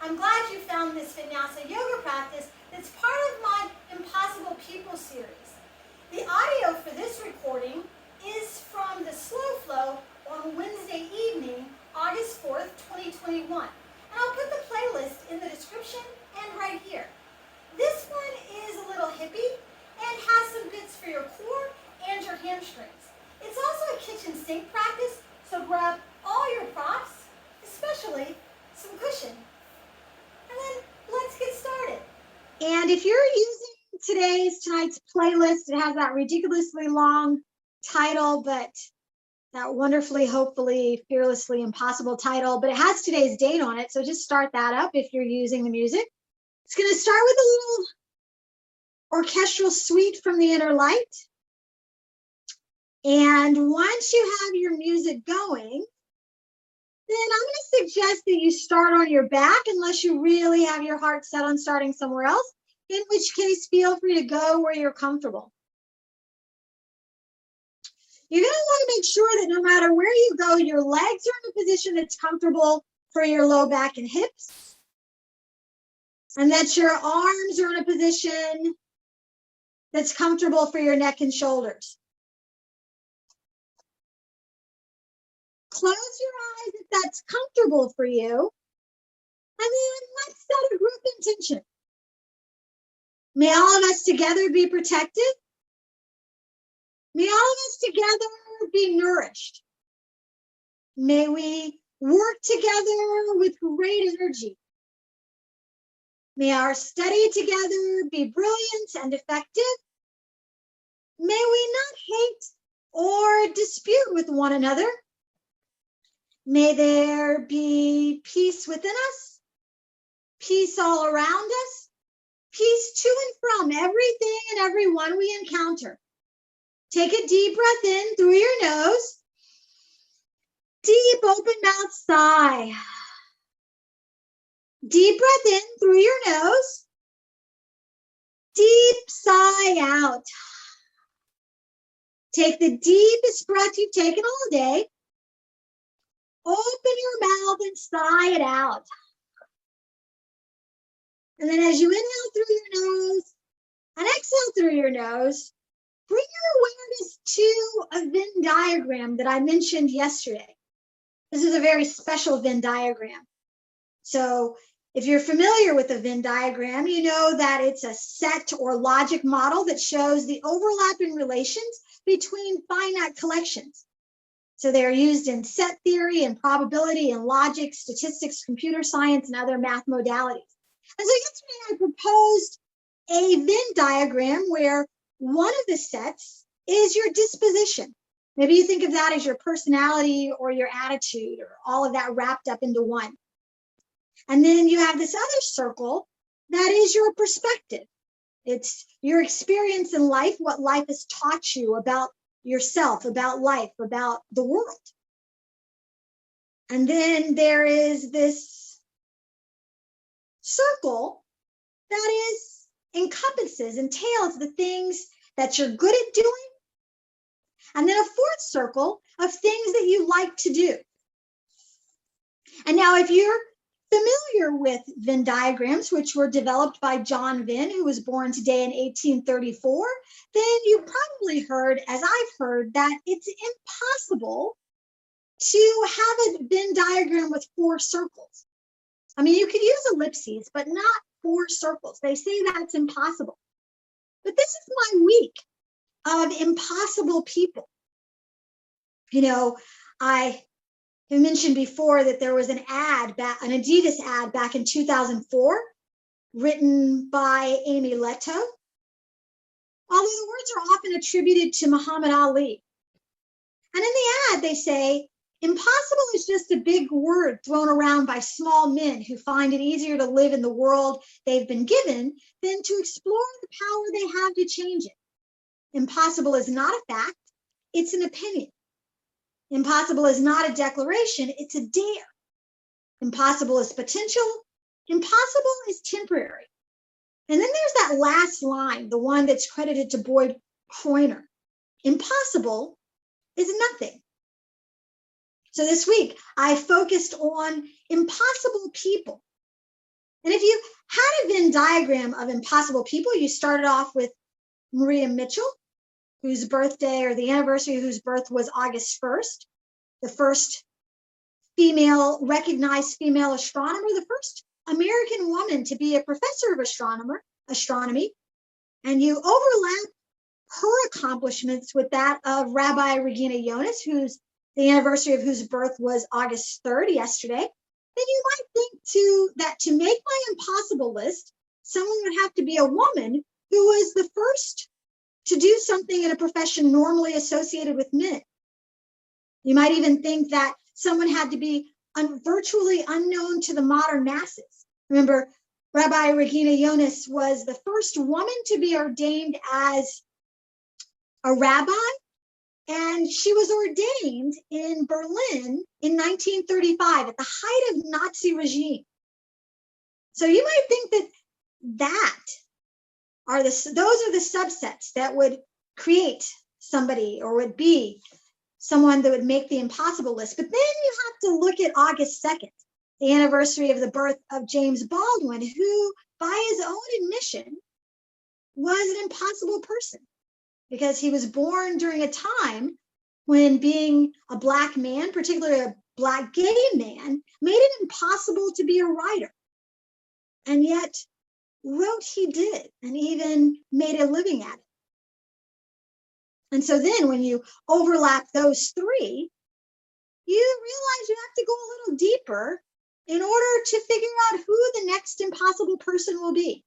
I'm glad you found this vinyasa yoga practice that's part of my Impossible People series. The audio for this recording is from the Slow Flow on Wednesday evening, August 4th, 2021. And I'll put the playlist in the description and right here. This one is a little hippie and has some bits for your core and your hamstrings. It's also a kitchen sink practice, so grab all your props, especially some cushion. And then let's get started. And if you're using tonight's playlist, it has that ridiculously long title, but that wonderfully, hopefully, fearlessly impossible title, but it has today's date on it. So just start that up if you're using the music. It's going to start with a little orchestral suite from the inner light. And once you have your music going, then I'm going to suggest that you start on your back unless you really have your heart set on starting somewhere else, in which case feel free to go where you're comfortable. You're going to want to make sure that no matter where you go, your legs are in a position that's comfortable for your low back and hips, and that your arms are in a position that's comfortable for your neck and shoulders. Close your eyes if that's comfortable for you. And then let's set a group intention. May all of us together be protected. May all of us together be nourished. May we work together with great energy. May our study together be brilliant and effective. May we not hate or dispute with one another. May there be peace within us, peace all around us, peace to and from everything and everyone we encounter. Take a deep breath in through your nose. Deep open mouth sigh. Deep breath in through your nose. Deep sigh out. Take the deepest breath you've taken all day. Open your mouth and sigh it out. And then as you inhale through your nose and exhale through your nose, bring your awareness to a Venn diagram that I mentioned yesterday. This is a very special Venn diagram. So if you're familiar with a Venn diagram, you know that it's a set or logic model that shows the overlapping relations between finite collections. So they're used in set theory and probability and logic, statistics, computer science, and other math modalities. And so yesterday I proposed a Venn diagram where one of the sets is your disposition. Maybe you think of that as your personality or your attitude or all of that wrapped up into one. And then you have this other circle that is your perspective. It's your experience in life, what life has taught you about yourself, about life, about the world. And then there is this circle that encompasses, entails the things that you're good at doing. And then a fourth circle of things that you like to do. And now if you're familiar with Venn diagrams, which were developed by John Venn, who was born today in 1834, then you probably heard, as I've heard, that it's impossible to have a Venn diagram with 4 circles. I mean, you could use ellipses, but not 4 circles. They say that's impossible. But this is my week of impossible people. You know, I mentioned before that there was an Adidas ad back in 2004, written by Amy Leto. Although the words are often attributed to Muhammad Ali. And in the ad, they say, impossible is just a big word thrown around by small men who find it easier to live in the world they've been given than to explore the power they have to change it. Impossible is not a fact, it's an opinion. Impossible is not a declaration, it's a dare. Impossible is potential, impossible is temporary. And then there's that last line, the one that's credited to Boyd Croyner. Impossible is nothing. So this week, I focused on impossible people And if you had a Venn diagram of impossible people, you started off with Maria Mitchell, whose birthday or the anniversary of whose birth was August 1st, the first recognized female astronomer, the first American woman to be a professor of astronomy. And you overlap her accomplishments with that of Rabbi Regina Jonas, the anniversary of whose birth was August 3rd, yesterday. Then you might think that to make my impossible list, someone would have to be a woman who was the first to do something in a profession normally associated with men. You might even think that someone had to be virtually unknown to the modern masses. Remember, Rabbi Regina Jonas was the first woman to be ordained as a rabbi, and she was ordained in Berlin in 1935 at the height of Nazi regime. So you might think that those are the subsets that would create somebody or would be someone that would make the impossible list. But then you have to look at August 2nd, the anniversary of the birth of James Baldwin, who, by his own admission, was an impossible person because he was born during a time when being a Black man, particularly a Black gay man, made it impossible to be a writer. And yet, wrote he did, and even made a living at it. And so then when you overlap those three, you realize you have to go a little deeper in order to figure out who the next impossible person will be.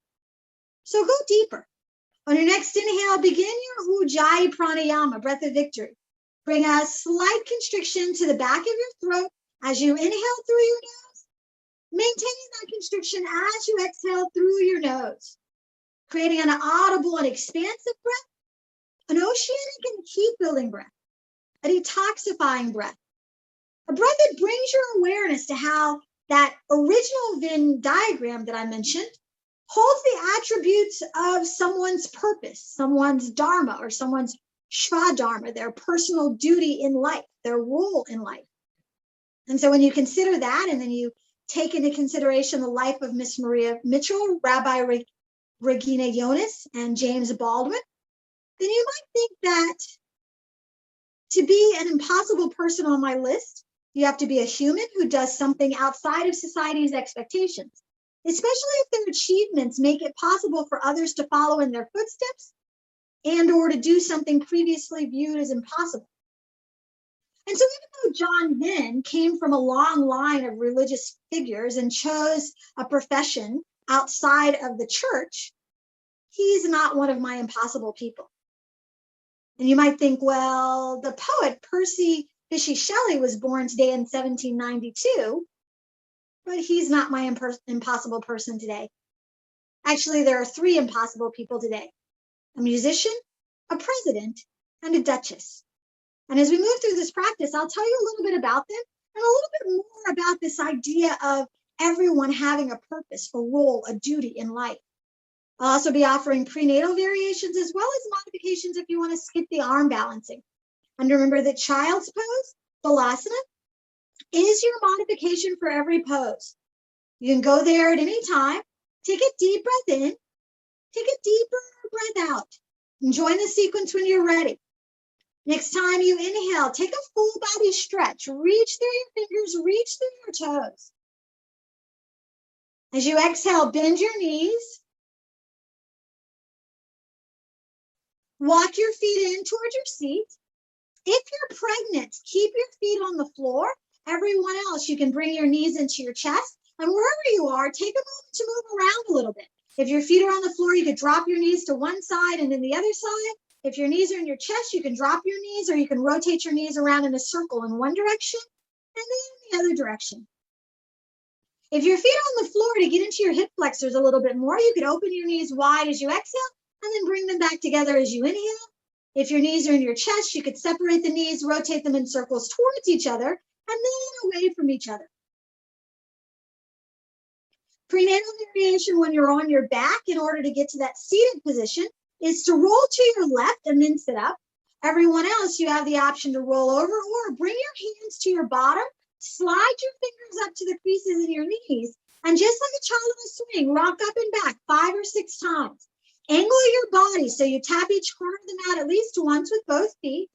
So go deeper. On your next inhale, begin your Ujjayi Pranayama, breath of victory. Bring a slight constriction to the back of your throat as you inhale through your nose, maintaining that constriction as you exhale through your nose, creating an audible and expansive breath, an oceanic and heat-building breath, a detoxifying breath, a breath that brings your awareness to how that original Venn diagram that I mentioned holds the attributes of someone's purpose, someone's dharma, or someone's sva-dharma, their personal duty in life, their role in life. And so when you consider that, and then you take into consideration the life of Miss Maria Mitchell, Rabbi Regina Jonas, and James Baldwin, then you might think that to be an impossible person on my list, you have to be a human who does something outside of society's expectations, especially if their achievements make it possible for others to follow in their footsteps and or to do something previously viewed as impossible. And so even though John Venn came from a long line of religious figures and chose a profession outside of the church, he's not one of my impossible people. And you might think, well, the poet Percy Bysshe Shelley was born today in 1792, but he's not my impossible person today. Actually, there are three impossible people today: a musician, a president, and a duchess. And as we move through this practice, I'll tell you a little bit about them and a little bit more about this idea of everyone having a purpose, a role, a duty in life. I'll also be offering prenatal variations as well as modifications if you want to skip the arm balancing. And remember that child's pose, balasana, is your modification for every pose. You can go there at any time. Take a deep breath in, take a deeper breath out, and join the sequence when you're ready. Next time you inhale, take a full body stretch. Reach through your fingers, reach through your toes. As you exhale, bend your knees. Walk your feet in towards your seat. If you're pregnant, keep your feet on the floor. Everyone else, you can bring your knees into your chest. And wherever you are, take a moment to move around a little bit. If your feet are on the floor, you could drop your knees to one side and then the other side. If your knees are in your chest, you can drop your knees, or you can rotate your knees around in a circle in one direction and then in the other direction. If your feet are on the floor, to get into your hip flexors a little bit more, you could open your knees wide as you exhale and then bring them back together as you inhale. If your knees are in your chest, you could separate the knees, rotate them in circles towards each other, and then away from each other. Prenatal variation when you're on your back in order to get to that seated position is to roll to your left and then sit up. Everyone else, you have the option to roll over or bring your hands to your bottom, slide your fingers up to the creases in your knees, And just like a child on a swing, rock up and back 5 or 6 times. Angle your body so you tap each corner of the mat at least once with both feet.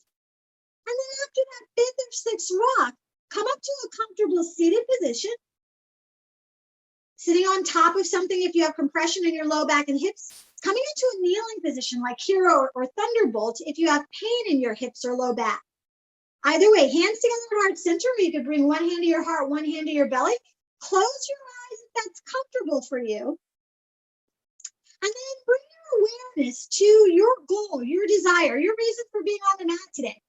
And then after that 5th or 6th rock, come up to a comfortable seated position. Sitting on top of something if you have compression in your low back and hips. Coming into a kneeling position like hero or thunderbolt if you have pain in your hips or low back. Either way, hands together, heart center, or you could bring one hand to your heart, one hand to your belly. Close your eyes if that's comfortable for you. And then bring your awareness to your goal, your desire, your reason for being on the mat today.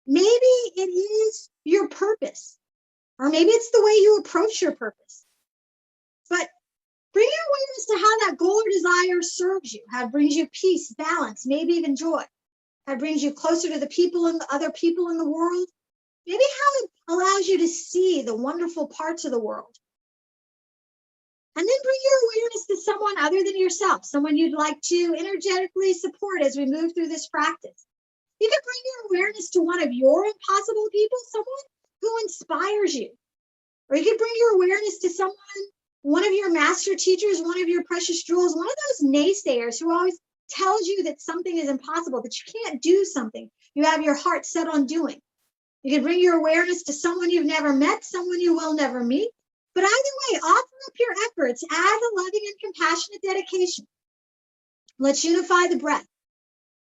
Maybe it is your purpose, or maybe it's the way you approach your purpose. But bring your awareness to how that goal or desire serves you, how it brings you peace, balance, maybe even joy. How it brings you closer to the people and the other people in the world. Maybe how it allows you to see the wonderful parts of the world. And then bring your awareness to someone other than yourself, someone you'd like to energetically support as we move through this practice. You could bring your awareness to one of your impossible people, someone who inspires you. Or you could bring your awareness to someone, one of your master teachers, one of your precious jewels, one of those naysayers who always tells you that something is impossible, that you can't do something you have your heart set on doing. You can bring your awareness to someone you've never met, someone you will never meet. But either way, offer up your efforts as a loving and compassionate dedication. Let's unify the breath.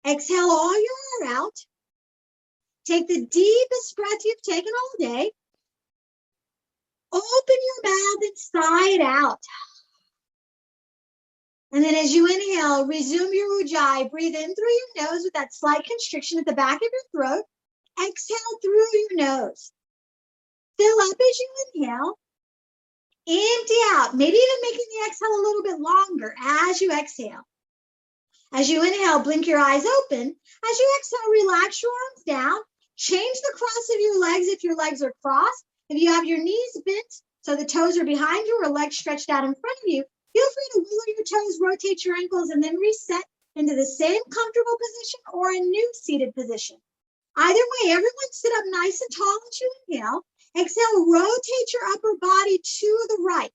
Exhale all your air out. Take the deepest breath you've taken all day. Open your mouth and sigh it out. And then as you inhale, resume your ujjayi. Breathe in through your nose with that slight constriction at the back of your throat. Exhale through your nose. Fill up as you inhale. Empty out, maybe even making the exhale a little bit longer as you exhale. As you inhale, blink your eyes open. As you exhale, relax your arms down. Change the cross of your legs if your legs are crossed. If you have your knees bent so the toes are behind you or legs stretched out in front of you, feel free to wiggle your toes, rotate your ankles, and then reset into the same comfortable position or a new seated position. Either way, everyone sit up nice and tall as you inhale. Exhale, rotate your upper body to the right.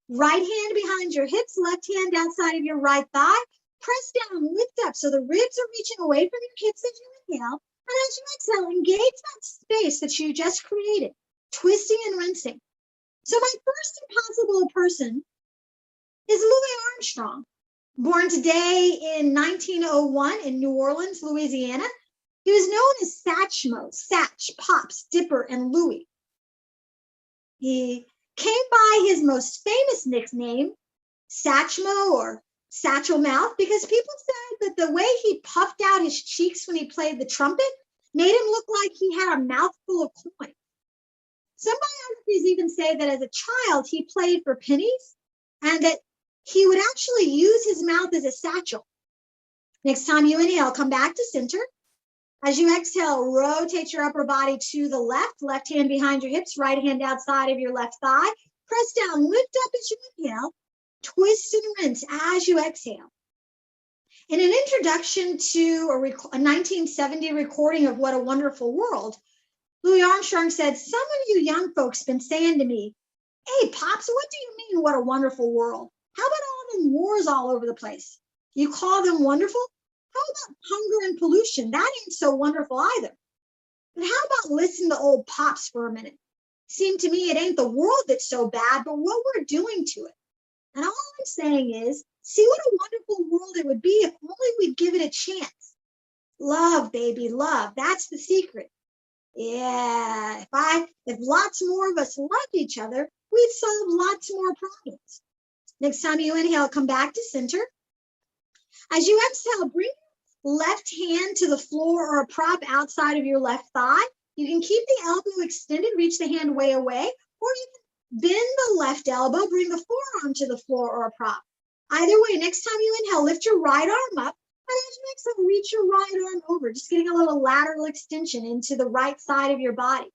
Right hand behind your hips, left hand outside of your right thigh. Press down, lift up so the ribs are reaching away from your hips as you inhale. And as you exhale, engage that space that you just created, twisting and rinsing. So my first impossible person is Louis Armstrong, born today in 1901 in New Orleans, Louisiana. He was known as Satchmo, Satch, Pops, Dipper, and Louie. He came by his most famous nickname, Satchmo or Satchel Mouth, because people said that the way he puffed out his cheeks when he played the trumpet made him look like he had a mouthful of coin. Some biographies even say that as a child, he played for pennies and that he would actually use his mouth as a satchel. Next time you inhale, come back to center. As you exhale, rotate your upper body to the left hand behind your hips, right hand outside of your left thigh. Press down, lift up as you inhale, twist and rinse as you exhale. In an introduction to a 1970 recording of What a Wonderful World, Louis Armstrong said, "Some of you young folks been saying to me, 'Hey, Pops, what do you mean, what a wonderful world? How about all them wars all over the place? You call them wonderful? How about hunger and pollution? That ain't so wonderful either. But how about listen to old Pops for a minute? Seemed to me it ain't the world that's so bad, but what we're doing to it. And all I'm saying is, see what a wonderful world it would be if only we'd give it a chance. Love, baby, love. That's the secret. Yeah, if lots more of us loved each other, we'd solve lots more problems." Next time you inhale, come back to center. As you exhale, bring your left hand to the floor or a prop outside of your left thigh. You can keep the elbow extended, reach the hand way away, or you can bend the left elbow, bring the forearm to the floor or a prop. Either way, next time you inhale, lift your right arm up. And as you exhale, reach your right arm over, just getting a little lateral extension into the right side of your body.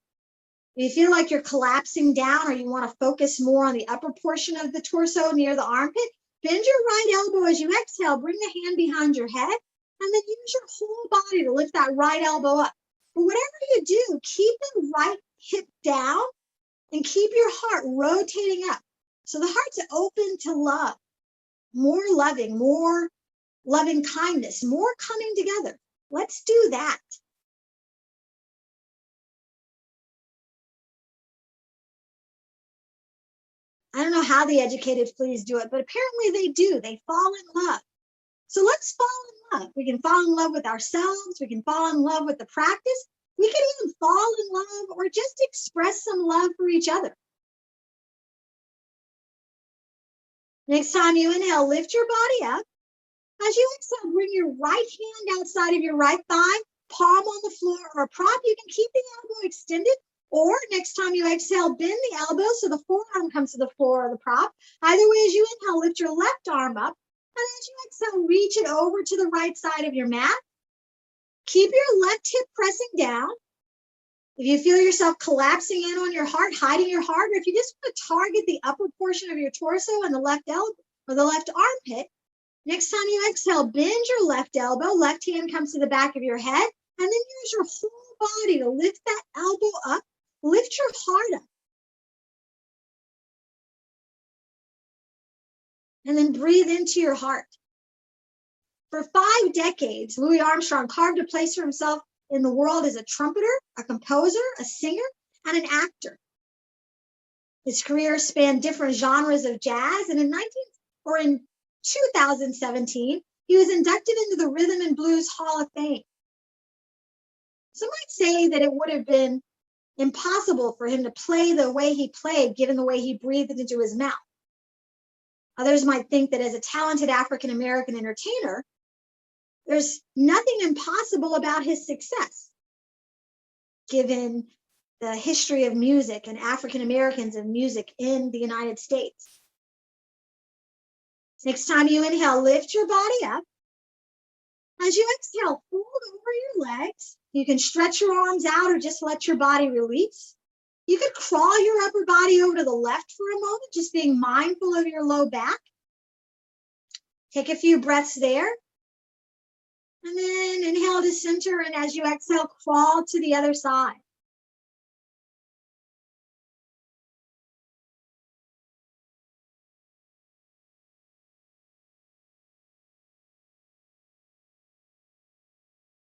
If you feel like you're collapsing down or you want to focus more on the upper portion of the torso near the armpit, bend your right elbow as you exhale, bring the hand behind your head, and then use your whole body to lift that right elbow up. But whatever you do, keep the right hip down and keep your heart rotating up. So the heart's open to love, more loving kindness, more coming together. Let's do that. I don't know how the educated fleas do it, but apparently they do. They fall in love. So let's fall in love. We can fall in love with ourselves. We can fall in love with the practice. We can even fall in love or just express some love for each other. Next time you inhale, lift your body up. As you exhale, bring your right hand outside of your right thigh, palm on the floor or a prop. You can keep the elbow extended, or next time you exhale, bend the elbow so the forearm comes to the floor or the prop. Either way, as you inhale, lift your left arm up, and as you exhale, reach it over to the right side of your mat. Keep your left hip pressing down. If you feel yourself collapsing in on your heart, hiding your heart, or if you just want to target the upper portion of your torso and the left elbow or the left armpit, next time you exhale, bend your left elbow, left hand comes to the back of your head, and then use your whole body to lift that elbow up, lift your heart up. And then breathe into your heart. For 5 decades, Louis Armstrong carved a place for himself in the world as a trumpeter, a composer, a singer, and an actor. His career spanned different genres of jazz, and in 2017, he was inducted into the Rhythm and Blues Hall of Fame. Some might say that it would have been impossible for him to play the way he played, given the way he breathed into his mouth. Others might think that as a talented African-American entertainer, there's nothing impossible about his success, given the history of music and African-Americans and music in the United States. Next time you inhale, lift your body up. As you exhale, fold over your legs. You can stretch your arms out or just let your body release. You could crawl your upper body over to the left for a moment, just being mindful of your low back. Take a few breaths there. And then inhale to center, and as you exhale, crawl to the other side.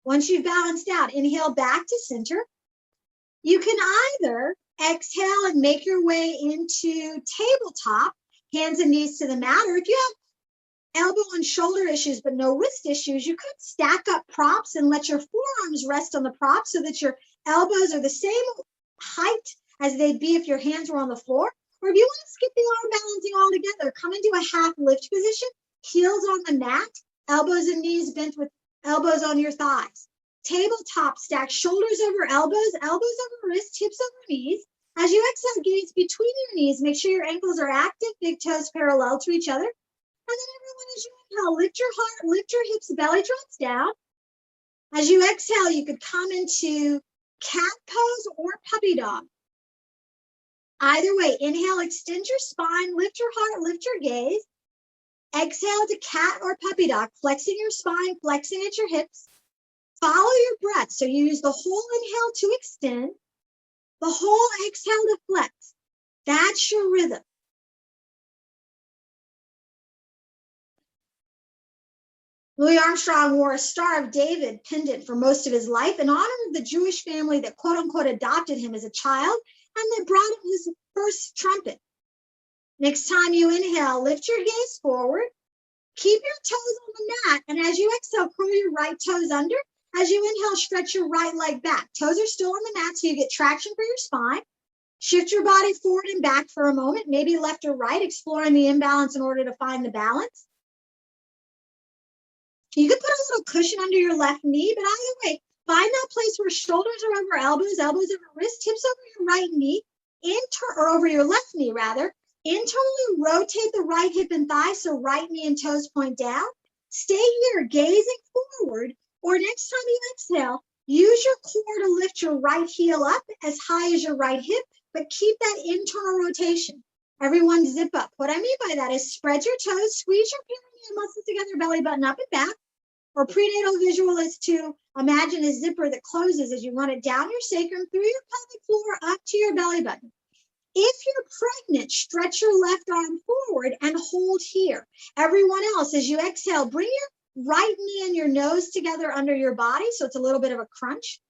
Once you've balanced out, inhale back to center. You can either exhale and make your way into tabletop, hands and knees to the mat, or if you have elbow and shoulder issues but no wrist issues, you could stack up props and let your forearms rest on the props so that your elbows are the same height as they'd be if your hands were on the floor. Or if you want to skip the arm balancing altogether, come into a half lift position, heels on the mat, elbows and knees bent with elbows on your thighs. Tabletop stack, shoulders over elbows, elbows over wrists, hips over knees. As you exhale, gaze between your knees. Make sure your ankles are active, big toes parallel to each other. And then everyone, as you inhale, lift your heart, lift your hips, belly drops down. As you exhale, you could come into cat pose or puppy dog. Either way, inhale, extend your spine, lift your heart, lift your gaze. Exhale to cat or puppy dog, flexing your spine, flexing at your hips. Follow your breath. So you use the whole inhale to extend, the whole exhale to flex. That's your rhythm. Louis Armstrong wore a Star of David pendant for most of his life in honor of the Jewish family that quote unquote adopted him as a child and that brought him his first trumpet. Next time you inhale, lift your gaze forward. Keep your toes on the mat, and as you exhale, curl your right toes under. As you inhale, stretch your right leg back. Toes are still on the mat, so you get traction for your spine. Shift your body forward and back for a moment, maybe left or right, exploring the imbalance in order to find the balance. You could put a little cushion under your left knee, but either way, find that place where shoulders are over elbows, elbows over wrists, hips over your right knee, or over your left knee rather. Internally rotate the right hip and thigh so right knee and toes point down. Stay here, gazing forward, or next time you exhale, use your core to lift your right heel up as high as your right hip, but keep that internal rotation. Everyone zip up. What I mean by that is spread your toes, squeeze your perineum muscles together, belly button up and back. Or prenatal visual is to imagine a zipper that closes as you run it down your sacrum, through your pelvic floor, up to your belly button. If you're pregnant, stretch your left arm forward and hold here. Everyone else, as you exhale, bring your right knee and your nose together under your body, so it's a little bit of a crunch.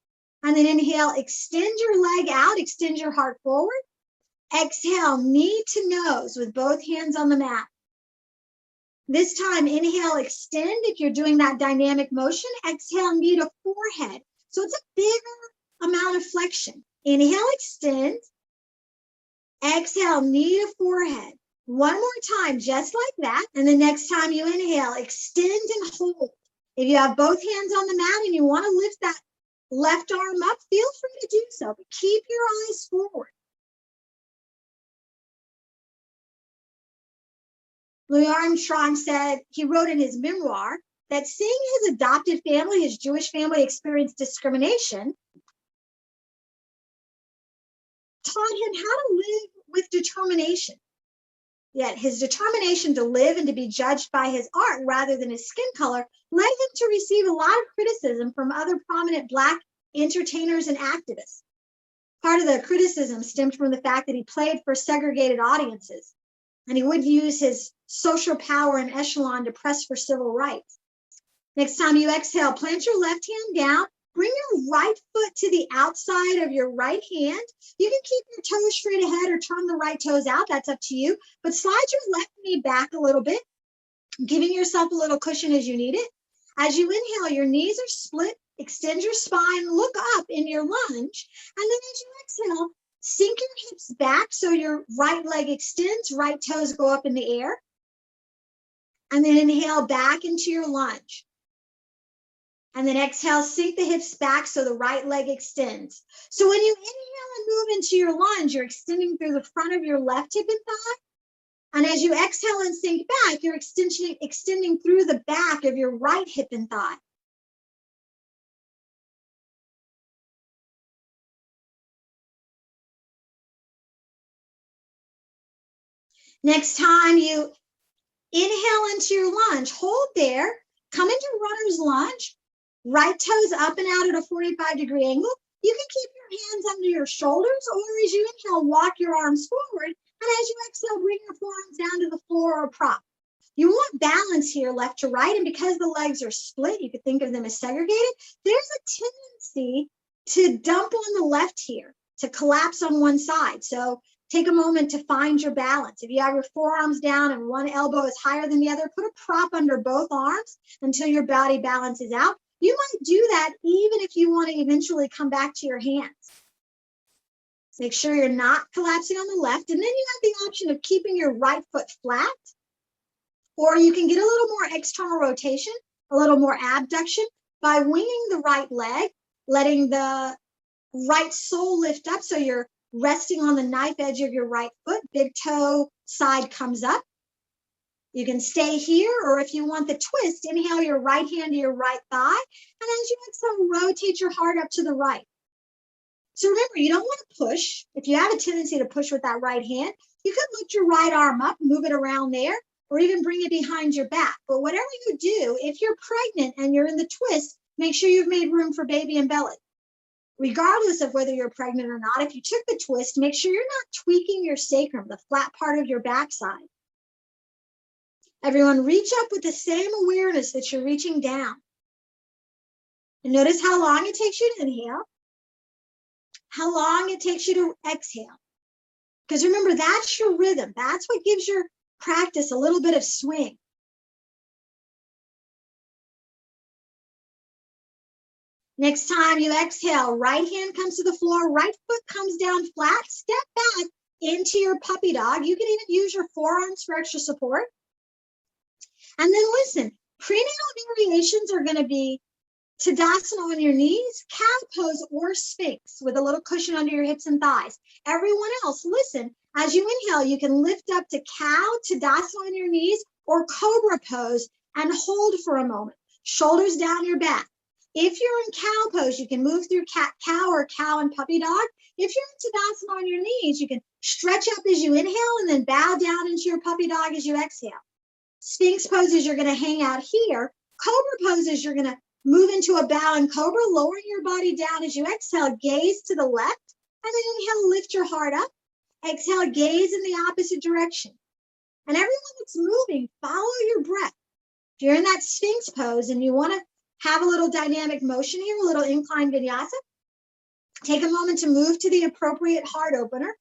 And then inhale, extend your leg out, extend your heart forward. Exhale, knee to nose with both hands on the mat. This time, inhale, extend. If you're doing that dynamic motion, exhale, knee to forehead. So it's a bigger amount of flexion. Inhale, extend. Exhale, knee to forehead. One more time, just like that. And the next time you inhale, extend and hold. If you have both hands on the mat and you want to lift that left arm up, feel free to do so, but keep your eyes forward. Louis Armstrong said, he wrote in his memoir, that seeing his adopted family, his Jewish family, experience discrimination, taught him how to live with determination. Yet his determination to live and to be judged by his art rather than his skin color led him to receive a lot of criticism from other prominent Black entertainers and activists. Part of the criticism stemmed from the fact that he played for segregated audiences, and he would use his social power and echelon to press for civil rights. Next time you exhale, plant your left hand down, bring your right foot to the outside of your right hand. You can keep your toes straight ahead or turn the right toes out, that's up to you, but slide your left knee back a little bit, giving yourself a little cushion as you need it. As you inhale, your knees are split, extend your spine, look up in your lunge, and then as you exhale, sink your hips back so your right leg extends, right toes go up in the air. And then inhale back into your lunge. And then exhale, sink the hips back so the right leg extends. So when you inhale and move into your lunge, you're extending through the front of your left hip and thigh. And as you exhale and sink back, you're extending through the back of your right hip and thigh. Next time you inhale into your lunge, hold there, come into runner's lunge, right toes up and out at a 45-degree angle. You can keep your hands under your shoulders, or as you inhale, walk your arms forward, and as you exhale, bring your forearms down to the floor or prop. You want balance here, left to right, and because the legs are split, you could think of them as segregated, there's a tendency to dump on the left here, to collapse on one side. So take a moment to find your balance. If you have your forearms down and one elbow is higher than the other, put a prop under both arms until your body balances out. You might do that even if you want to eventually come back to your hands. Make sure you're not collapsing on the left. And then you have the option of keeping your right foot flat, or you can get a little more external rotation, a little more abduction by winging the right leg, letting the right sole lift up so you're resting on the knife edge of your right foot, big toe side comes up. You can stay here, or if you want the twist, inhale your right hand to your right thigh, and as you exhale, rotate your heart up to the right. So remember, you don't want to push. If you have a tendency to push with that right hand, you could lift your right arm up, move it around there, or even bring it behind your back. But whatever you do, if you're pregnant and you're in the twist, make sure you've made room for baby and belly. Regardless of whether you're pregnant or not, if you took the twist, make sure you're not tweaking your sacrum, the flat part of your backside. Everyone, reach up with the same awareness that you're reaching down. And notice how long it takes you to inhale, how long it takes you to exhale. Because remember, that's your rhythm. That's what gives your practice a little bit of swing. Next time you exhale, right hand comes to the floor, right foot comes down flat, step back into your puppy dog. You can even use your forearms for extra support. And then listen, prenatal variations are going to be Tadasana on your knees, cow pose, or sphinx with a little cushion under your hips and thighs. Everyone else, listen, as you inhale, you can lift up to cow, Tadasana on your knees, or cobra pose and hold for a moment. Shoulders down your back. If you're in cow pose, you can move through cat, cow, or cow and puppy dog. If you're in Tadasana on your knees, you can stretch up as you inhale and then bow down into your puppy dog as you exhale. Sphinx poses, you're going to hang out here. Cobra poses, you're going to move into a bow and cobra, lowering your body down as you exhale, gaze to the left, and then inhale, lift your heart up. Exhale, gaze in the opposite direction. And everyone that's moving, follow your breath. If you're in that Sphinx pose and you want to have a little dynamic motion here, a little inclined vinyasa, take a moment to move to the appropriate heart opener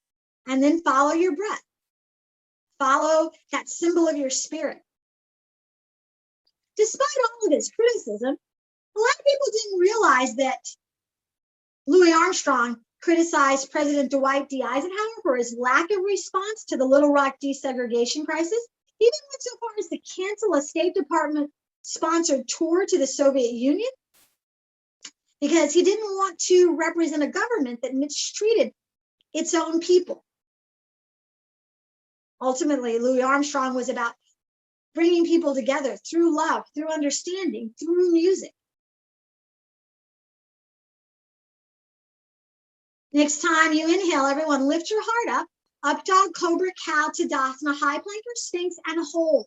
and then follow your breath. Follow that symbol of your spirit. Despite all of this criticism, a lot of people didn't realize that Louis Armstrong criticized President Dwight D. Eisenhower for his lack of response to the Little Rock desegregation crisis. He even went so far as to cancel a State Department-sponsored tour to the Soviet Union because he didn't want to represent a government that mistreated its own people. Ultimately, Louis Armstrong was about bringing people together through love, through understanding, through music. Next time you inhale, everyone lift your heart up dog, cobra, cow, tadasana, high plank or sphinx, and hold.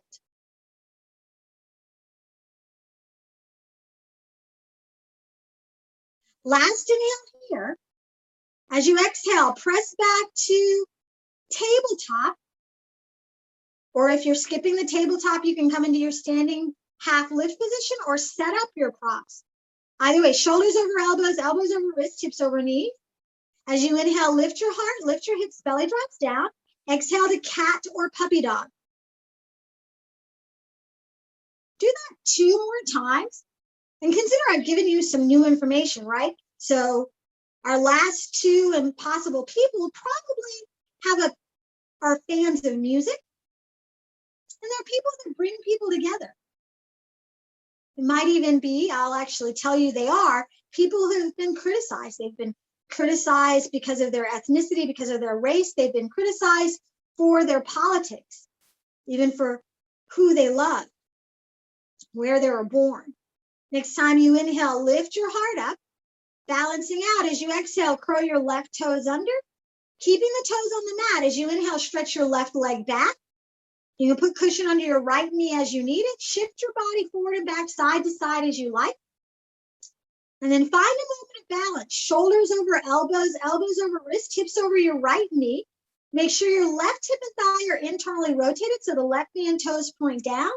Last inhale here. As you exhale, press back to tabletop. Or if you're skipping the tabletop, you can come into your standing half lift position or set up your props. Either way, shoulders over elbows, elbows over wrists, hips over knees. As you inhale, lift your heart, lift your hips, belly drops down. Exhale to cat or puppy dog. Do that 2 more times. And consider I've given you some new information, right? So our last 2 impossible people probably are fans of music. And they're people that bring people together. It might even be, I'll actually tell you they are, people who have been criticized. They've been criticized because of their ethnicity, because of their race. They've been criticized for their politics, even for who they love, where they were born. Next time you inhale, lift your heart up, balancing out. As you exhale, curl your left toes under, keeping the toes on the mat. As you inhale, stretch your left leg back. You can put cushion under your right knee as you need it. Shift your body forward and back, side to side as you like. And then find a moment of balance. Shoulders over elbows, elbows over wrist, hips over your right knee. Make sure your left hip and thigh are internally rotated so the left knee and toes point down.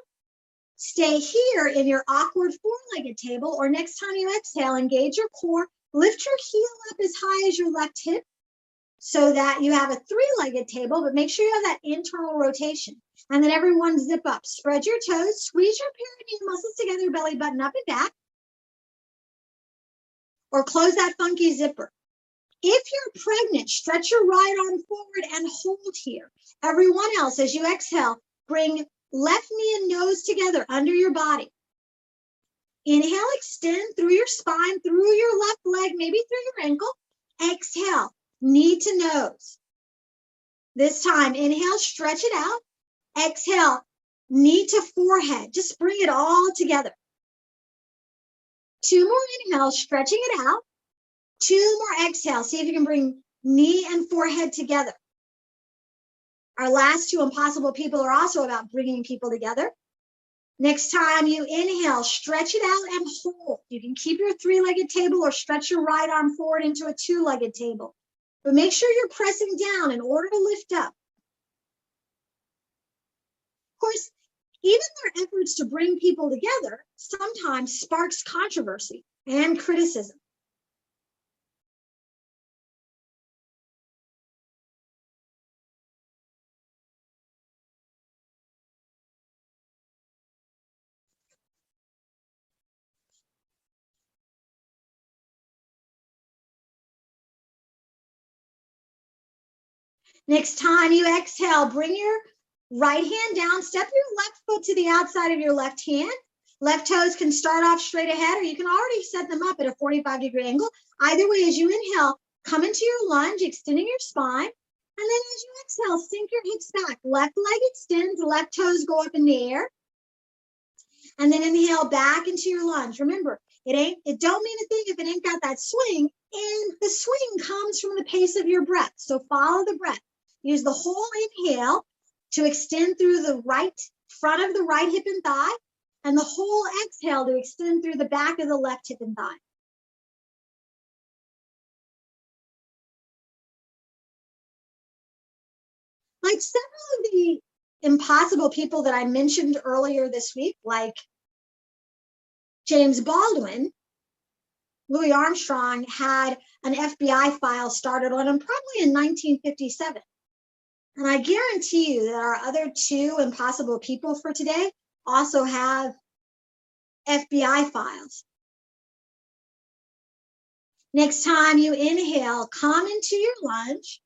Stay here in your awkward 4-legged table, or next time you exhale, engage your core. Lift your heel up as high as your left hip so that you have a 3-legged table, but make sure you have that internal rotation. And then everyone zip up. Spread your toes, squeeze your perineum muscles together, belly button up and back. Or close that funky zipper. If you're pregnant, stretch your right arm forward and hold here. Everyone else, as you exhale, bring left knee and nose together under your body. Inhale, extend through your spine, through your left leg, maybe through your ankle. Exhale, knee to nose. This time, inhale, stretch it out. Exhale, knee to forehead. Just bring it all together. 2 more inhales, stretching it out. 2 more exhales. See if you can bring knee and forehead together. Our last 2 impossible people are also about bringing people together. Next time you inhale, stretch it out and hold. You can keep your 3-legged table or stretch your right arm forward into a 2-legged table. But make sure you're pressing down in order to lift up. Of course, even their efforts to bring people together sometimes sparks controversy and criticism. Next time you exhale, bring your right hand down, step your left foot to the outside of your left hand. Left toes can start off straight ahead, or you can already set them up at a 45-degree angle. Either way, as you inhale, come into your lunge, extending your spine. And then as you exhale, sink your hips back. Left leg extends, left toes go up in the air. And then inhale back into your lunge. Remember, it don't mean a thing if it ain't got that swing. And the swing comes from the pace of your breath. So follow the breath. Use the whole inhale to extend through the right front of the right hip and thigh, and the whole exhale to extend through the back of the left hip and thigh. Like several of the impossible people that I mentioned earlier this week, like James Baldwin, Louis Armstrong had an FBI file started on him probably in 1957. And I guarantee you that our other two impossible people for today also have FBI files. Next time you inhale, come into your lunge.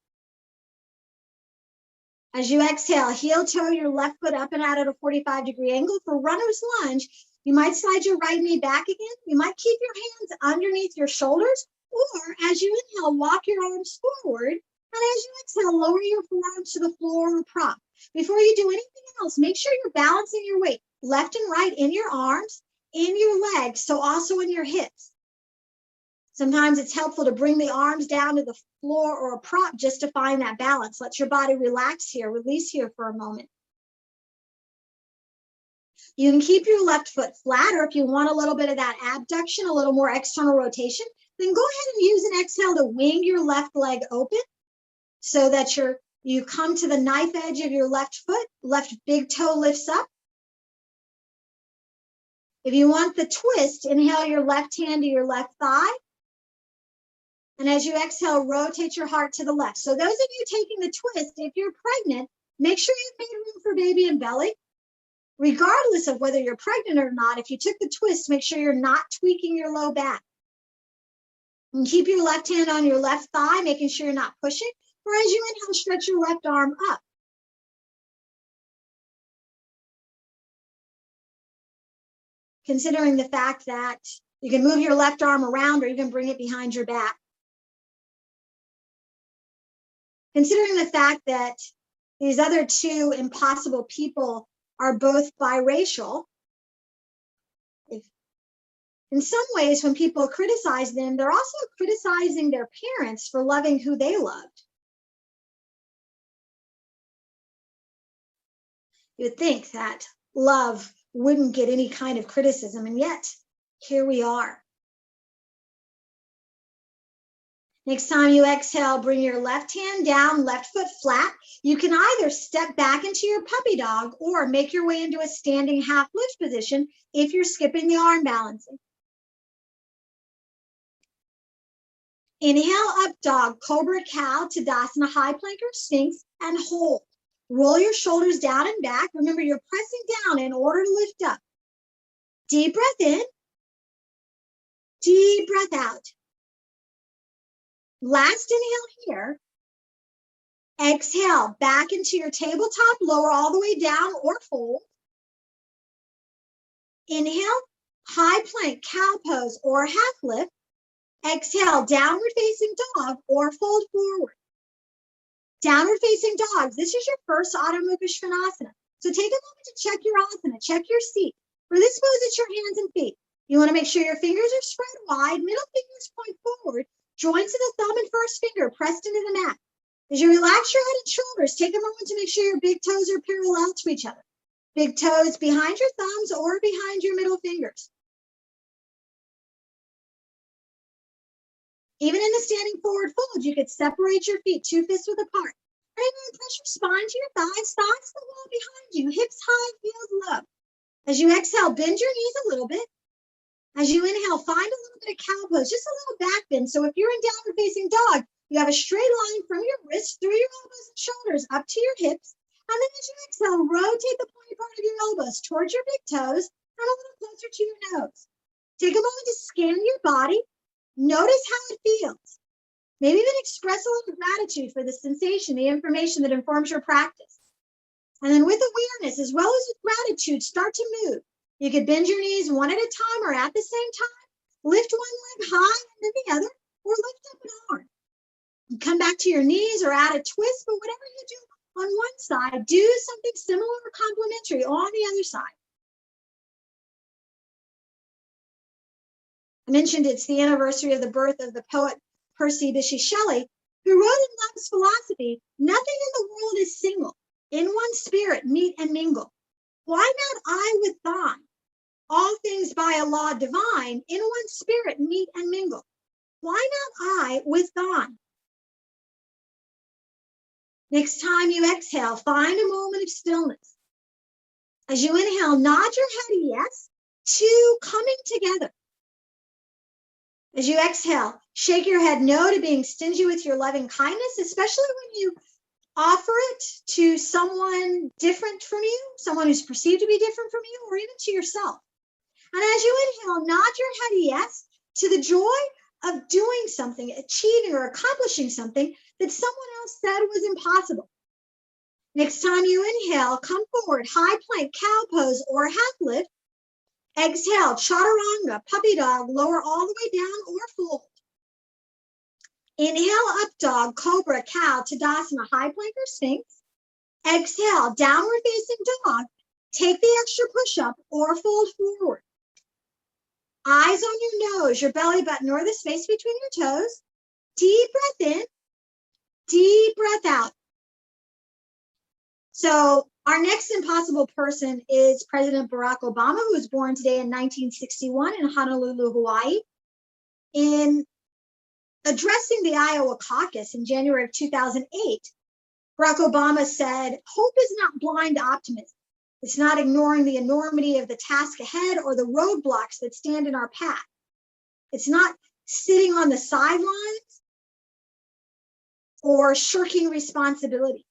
As you exhale, heel toe your left foot up and out at a 45-degree angle. For runner's lunge, you might slide your right knee back again. You might keep your hands underneath your shoulders, or as you inhale, walk your arms forward. And as you exhale, lower your forearms to the floor or prop. Before you do anything else, make sure you're balancing your weight left and right in your arms, in your legs, so also in your hips. Sometimes it's helpful to bring the arms down to the floor or a prop just to find that balance. Let your body relax here, release here for a moment. You can keep your left foot flat, or if you want a little bit of that abduction, a little more external rotation, then go ahead and use an exhale to wing your left leg open so that you come to the knife edge of your left foot, left big toe lifts up. If you want the twist, inhale your left hand to your left thigh. And as you exhale, rotate your heart to the left. So those of you taking the twist, if you're pregnant, make sure you've made room for baby and belly. Regardless of whether you're pregnant or not, if you took the twist, make sure you're not tweaking your low back. And keep your left hand on your left thigh, making sure you're not pushing. Or as you inhale, stretch your left arm up. Considering the fact that you can move your left arm around or even bring it behind your back. Considering the fact that these other two impossible people are both biracial, in some ways, when people criticize them, they're also criticizing their parents for loving who they loved. You would think that love wouldn't get any kind of criticism, and yet here we are. Next time you exhale, bring your left hand down, left foot flat. You can either step back into your puppy dog or make your way into a standing half lift position if you're skipping the arm balancing. Inhale, up dog, cobra, cow, tadasana, high plank or sphinx, and hold. Roll your shoulders down and back. Remember, you're pressing down in order to lift up. Deep breath in, deep breath out. Last inhale here. Exhale, back into your tabletop, lower all the way down or fold. Inhale, high plank, cow pose or half lift. Exhale, downward facing dog or fold forward. Downward facing dogs, this is your first Adho Mukha Svanasana. So take a moment to check your asana, check your seat. For this pose, it's your hands and feet. You want to make sure your fingers are spread wide, middle fingers point forward, joints of the thumb and first finger pressed into the mat. As you relax your head and shoulders, take a moment to make sure your big toes are parallel to each other. Big toes behind your thumbs or behind your middle fingers. Even in the standing forward fold, you could separate your feet 2 fists width apart. And then press your spine to your thighs, thighs to the wall behind you, hips high, heels low. As you exhale, bend your knees a little bit. As you inhale, find a little bit of cow pose, just a little back bend. So if you're in downward facing dog, you have a straight line from your wrists through your elbows and shoulders up to your hips. And then as you exhale, rotate the pointy part of your elbows towards your big toes and a little closer to your nose. Take a moment to scan your body. Notice how it feels. Maybe even express a little gratitude for the sensation, the information that informs your practice. And then with awareness, as well as with gratitude, start to move. You could bend your knees one at a time or at the same time. Lift one leg high and then the other, or lift up an arm. You come back to your knees or add a twist, but whatever you do on one side, do something similar or complementary on the other side. I mentioned it's the anniversary of the birth of the poet Percy Bysshe Shelley, who wrote in Love's Philosophy, nothing in the world is single. In one spirit meet and mingle. Why not I with thine? All things by a law divine, in one spirit meet and mingle. Why not I with thine? Next time you exhale, find a moment of stillness. As you inhale, nod your head yes to coming together. As you exhale, shake your head no to being stingy with your loving kindness, especially when you offer it to someone different from you, someone who's perceived to be different from you, or even to yourself. And as you inhale, nod your head yes to the joy of doing something, achieving or accomplishing something that someone else said was impossible. Next time you inhale, come forward, high plank, cow pose, or half lift. Exhale, chaturanga, puppy dog, lower all the way down or fold. Inhale, up dog, cobra, cow, tadasana, high plank or sphinx. Exhale, downward facing dog. Take the extra push-up or fold forward. Eyes on your nose, your belly button, or the space between your toes. Deep breath in, deep breath out. So our next impossible person is President Barack Obama, who was born today in 1961 in Honolulu, Hawaii. In addressing the Iowa caucus in January of 2008, Barack Obama said, "Hope is not blind optimism. It's not ignoring the enormity of the task ahead or the roadblocks that stand in our path. It's not sitting on the sidelines or shirking responsibility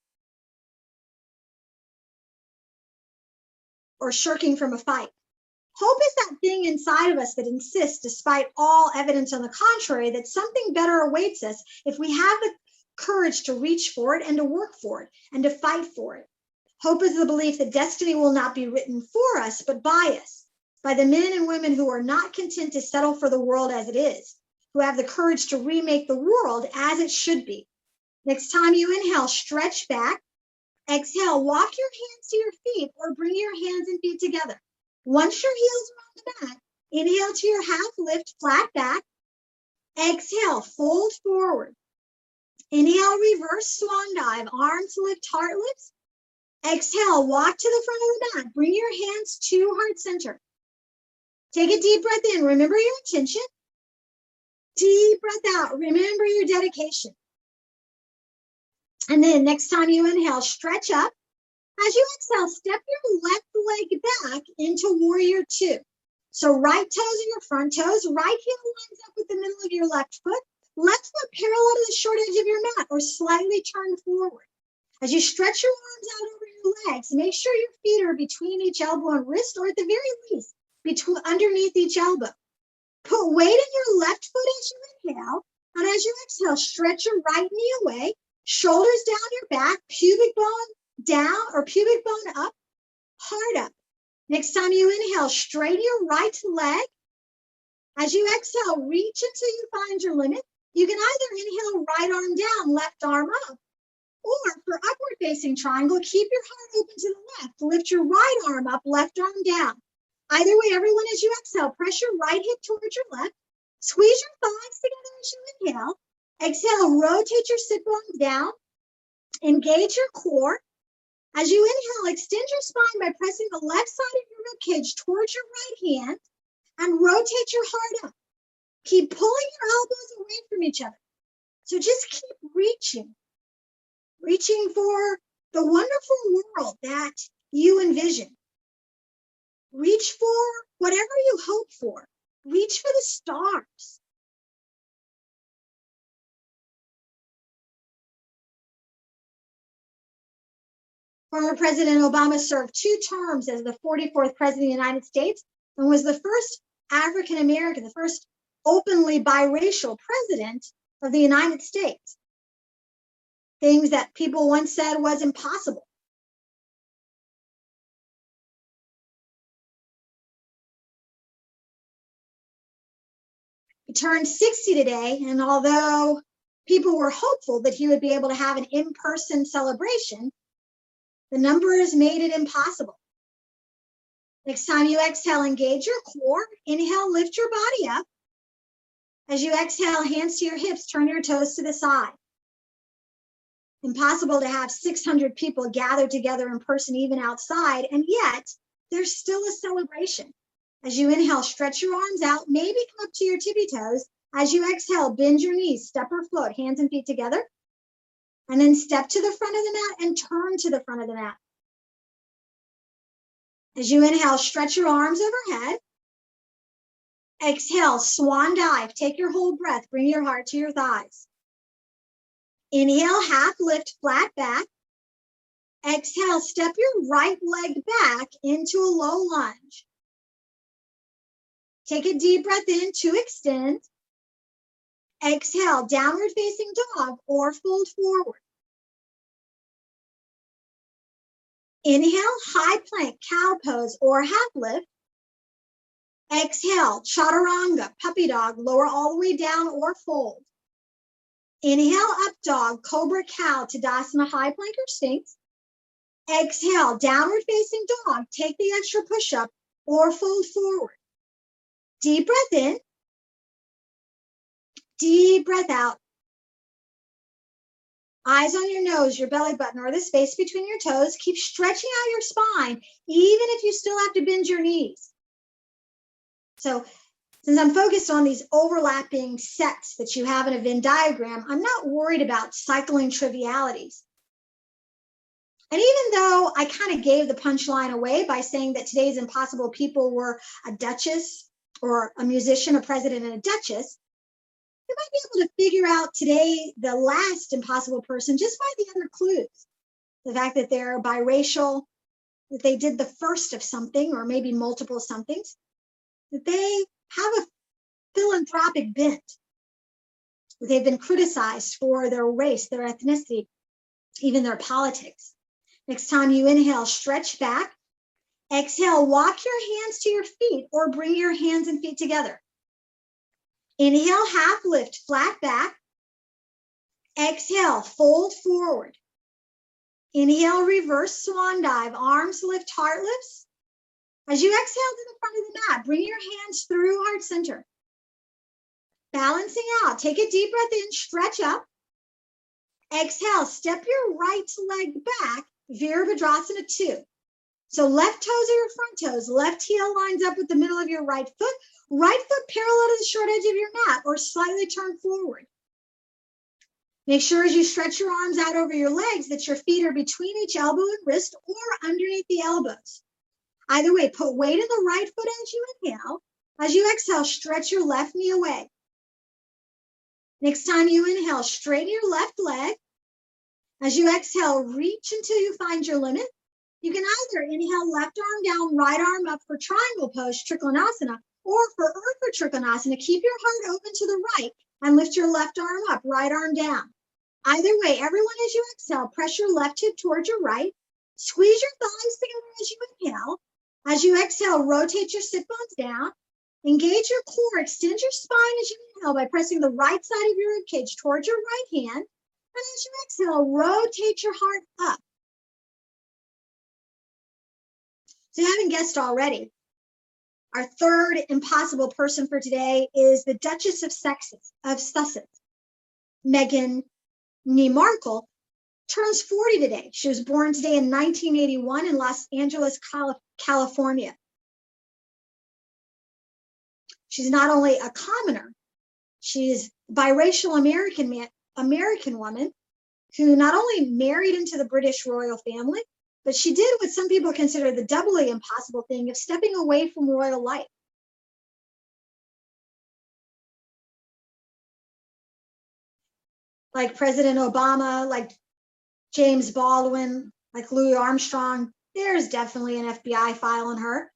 or shirking from a fight. Hope is that thing inside of us that insists, despite all evidence on the contrary, that something better awaits us if we have the courage to reach for it and to work for it and to fight for it. Hope is the belief that destiny will not be written for us, but by us, by the men and women who are not content to settle for the world as it is, who have the courage to remake the world as it should be." Next time you inhale, stretch back. Exhale, walk your hands to your feet or bring your hands and feet together. Once your heels are on the mat, inhale to your half lift, flat back. Exhale, fold forward. Inhale, reverse swan dive, arms lift, heart lifts. Exhale, walk to the front of the mat. Bring your hands to heart center. Take a deep breath in. Remember your intention. Deep breath out. Remember your dedication. And then next time you inhale, stretch up. As you exhale, step your left leg back into warrior two. So right toes are your front toes. Right heel lines up with the middle of your left foot. Left foot parallel to the short edge of your mat or slightly turned forward. As you stretch your arms out over your legs, make sure your feet are between each elbow and wrist, or at the very least, underneath each elbow. Put weight in your left foot as you inhale, and as you exhale, stretch your right knee away, shoulders down your back, pubic bone down or pubic bone up, heart up. Next time you inhale, straighten your right leg. As you exhale, reach until you find your limit. You can either inhale right arm down, left arm up. Or for upward facing triangle, keep your heart open to the left. Lift your right arm up, left arm down. Either way, everyone, as you exhale, press your right hip towards your left. Squeeze your thighs together as you inhale. Exhale, rotate your sit bones down. Engage your core. As you inhale, extend your spine by pressing the left side of your ribcage towards your right hand and rotate your heart up. Keep pulling your elbows away from each other. So just keep reaching for the wonderful world that you envision. Reach for whatever you hope for. Reach for the stars. Former President Obama served 2 terms as the 44th President of the United States and was the first African American, the first openly biracial president of the United States. Things that people once said was impossible. He turned 60 today, and although people were hopeful that he would be able to have an in-person celebration, the numbers made it impossible. Next time you exhale, engage your core. Inhale, lift your body up. As you exhale, hands to your hips, turn your toes to the side. Impossible to have 600 people gathered together in person, even outside, and yet there's still a celebration. As you inhale, stretch your arms out, maybe come up to your tippy toes. As you exhale, bend your knees, step or float, hands and feet together. And then step to the front of the mat and turn to the front of the mat. As you inhale, stretch your arms overhead. Exhale, swan dive. Take your whole breath. Bring your heart to your thighs. Inhale, half lift, flat back. Exhale, step your right leg back into a low lunge. Take a deep breath in to extend. Exhale, downward facing dog or fold forward. Inhale, high plank, cow pose or half lift. Exhale, chaturanga, puppy dog, lower all the way down or fold. Inhale, up dog, cobra cow, tadasana, high plank or sphinx. Exhale, downward facing dog, take the extra push up or fold forward. Deep breath in, deep breath out. Eyes on your nose, your belly button, or the space between your toes. Keep stretching out your spine, even if you still have to bend your knees. So since I'm focused on these overlapping sets that you have in a Venn diagram, I'm not worried about cycling trivialities. And even though I kind of gave the punchline away by saying that today's impossible people were a duchess or a musician, a president, and a duchess, you might be able to figure out today the last impossible person just by the other clues. The fact that they're biracial, that they did the first of something or maybe multiple somethings, that they have a philanthropic bent. They've been criticized for their race, their ethnicity, even their politics. Next time you inhale, stretch back. Exhale, walk your hands to your feet or bring your hands and feet together. Inhale, half lift, flat back. Exhale, fold forward. Inhale, reverse swan dive, arms lift, heart lifts. As you exhale to the front of the mat, bring your hands through heart center. Balancing out, take a deep breath in, stretch up. Exhale, step your right leg back, Virabhadrasana 2. So left toes are your front toes, left heel lines up with the middle of your right foot parallel to the short edge of your mat or slightly turned forward. Make sure as you stretch your arms out over your legs that your feet are between each elbow and wrist or underneath the elbows. Either way, put weight in the right foot as you inhale. As you exhale, stretch your left knee away. Next time you inhale, straighten your left leg. As you exhale, reach until you find your limit. You can either inhale left arm down, right arm up for triangle pose, Trikonasana, or for Urdhva Trikonasana, keep your heart open to the right and lift your left arm up, right arm down. Either way, everyone as you exhale, press your left hip towards your right. Squeeze your thighs together as you inhale. As you exhale, rotate your sit bones down. Engage your core, extend your spine as you inhale by pressing the right side of your ribcage towards your right hand. And as you exhale, rotate your heart up. So you haven't guessed already. Our third impossible person for today is the Duchess of Sussex, Meghan Markle, turns 40 today. She was born today in 1981 in Los Angeles, California. She's not only a commoner, she's a biracial American woman who not only married into the British royal family, but she did what some people consider the doubly impossible thing of stepping away from royal life. Like President Obama, like James Baldwin, like Louis Armstrong, there's definitely an FBI file on her.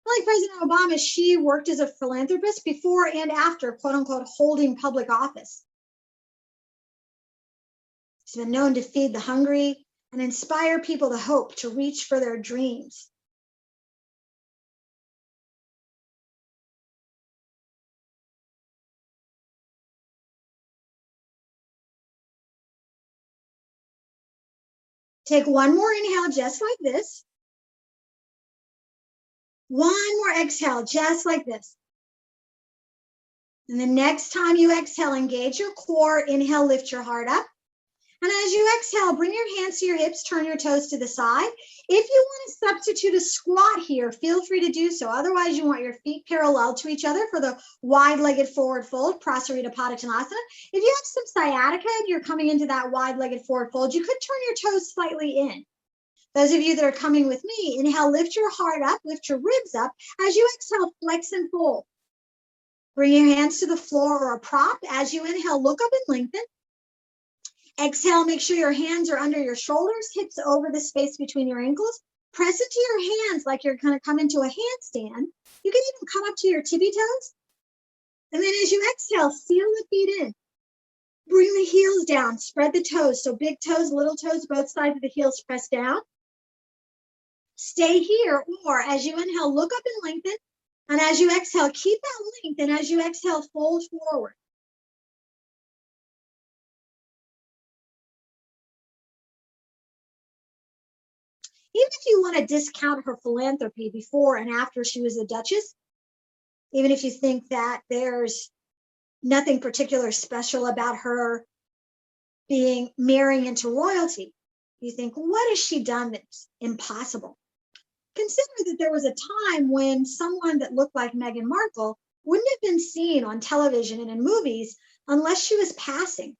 Like President Obama, she worked as a philanthropist before and after, quote unquote, holding public office. She's been known to feed the hungry and inspire people to hope, to reach for their dreams. Take one more inhale, just like this. One more exhale, just like this. And the next time you exhale, engage your core. Inhale, lift your heart up. And as you exhale, bring your hands to your hips, turn your toes to the side. If you want to substitute a squat here, feel free to do so. Otherwise, you want your feet parallel to each other for the wide-legged forward fold, Prasarita Padottanasana. If you have some sciatica and you're coming into that wide-legged forward fold, you could turn your toes slightly in. Those of you that are coming with me, inhale, lift your heart up, lift your ribs up. As you exhale, flex and fold. Bring your hands to the floor or a prop. As you inhale, look up and lengthen. Exhale, make sure your hands are under your shoulders, hips over the space between your ankles. Press into your hands like you're going to come into a handstand. You can even come up to your tippy toes. And then as you exhale, seal the feet in. Bring the heels down, spread the toes. So big toes, little toes, both sides of the heels press down. Stay here, or as you inhale, look up and lengthen. And as you exhale, keep that length. And as you exhale, fold forward. Even if you want to discount her philanthropy before and after she was a duchess, even if you think that there's nothing particular special about her being marrying into royalty, you think, what has she done that's impossible? Consider that there was a time when someone that looked like Meghan Markle wouldn't have been seen on television and in movies unless she was passing,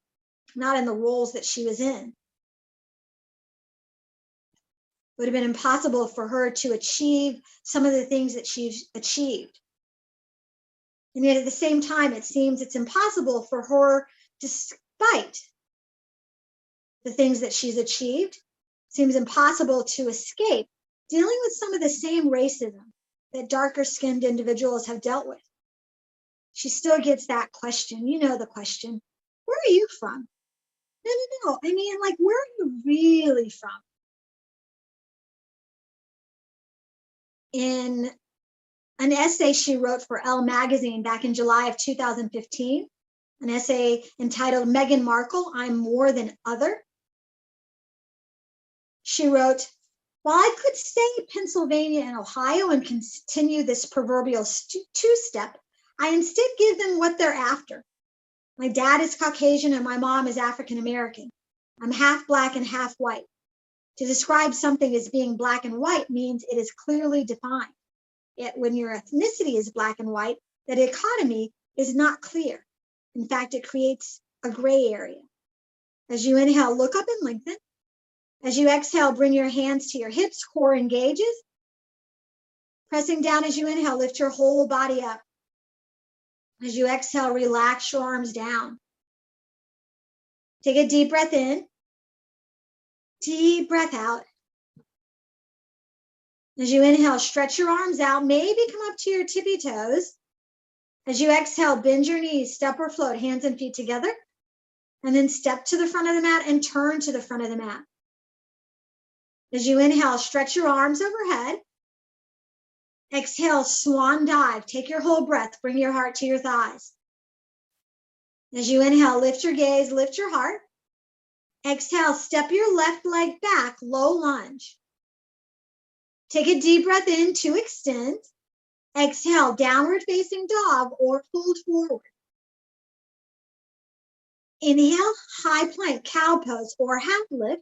not in the roles that she was in. It would have been impossible for her to achieve some of the things that she's achieved. And yet at the same time, it seems it's impossible for her, despite the things that she's achieved, it seems impossible to escape dealing with some of the same racism that darker skinned individuals have dealt with. She still gets that question. You know the question, where are you from? No. I mean, like, where are you really from? In an essay she wrote for Elle magazine back in July of 2015, an essay entitled Meghan Markle, I'm More Than Other. She wrote, while I could stay in Pennsylvania and Ohio and continue this proverbial two-step, I instead give them what they're after. My dad is Caucasian and my mom is African American. I'm half black and half white. To describe something as being black and white means it is clearly defined. Yet when your ethnicity is black and white, the dichotomy is not clear. In fact, it creates a gray area. As you inhale, look up and lengthen. As you exhale, bring your hands to your hips, core engages. Pressing down as you inhale, lift your whole body up. As you exhale, relax your arms down. Take a deep breath in. Deep breath out. As you inhale, stretch your arms out, maybe come up to your tippy toes. As you exhale, bend your knees, step or float, hands and feet together. And then step to the front of the mat and turn to the front of the mat. As you inhale, stretch your arms overhead. Exhale, swan dive. Take your whole breath. Bring your heart to your thighs. As you inhale, lift your gaze, lift your heart. Exhale, step your left leg back, low lunge. Take a deep breath in to extend. Exhale, downward facing dog or fold forward. Inhale, high plank, cow pose or half lift.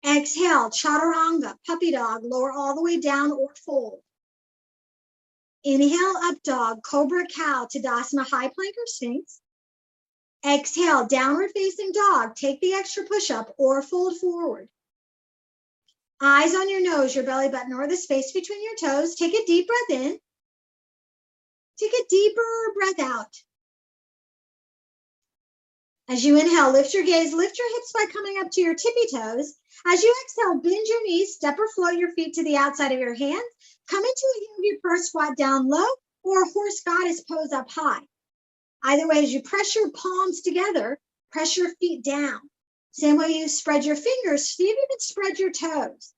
Exhale, chaturanga, puppy dog, lower all the way down or fold. Inhale, up dog, cobra cow, tadasana, high plank or sphinx. Exhale, downward facing dog, take the extra push up or fold forward. Eyes on your nose, your belly button, or the space between your toes. Take a deep breath in. Take a deeper breath out. As you inhale, lift your gaze, lift your hips by coming up to your tippy toes. As you exhale, bend your knees, step or float your feet to the outside of your hands. Come into a yogi purse squat down low or a horse goddess pose up high. Either way, as you press your palms together, press your feet down. Same way you spread your fingers, see if you can spread your toes.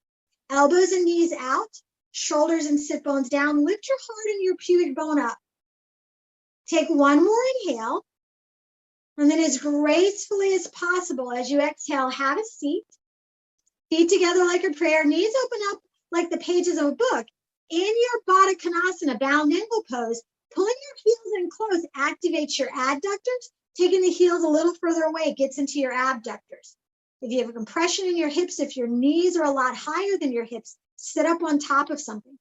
Elbows and knees out, shoulders and sit bones down. Lift your heart and your pubic bone up. Take one more inhale. And then as gracefully as possible, as you exhale, have a seat. Feet together like a prayer, knees open up like the pages of a book. In your Baddha Konasana, bound ankle pose, pulling your heels in close activates your adductors, Taking the heels a little further away gets into your abductors. If you have a compression in your hips, if your knees are a lot higher than your hips, sit up on top of something.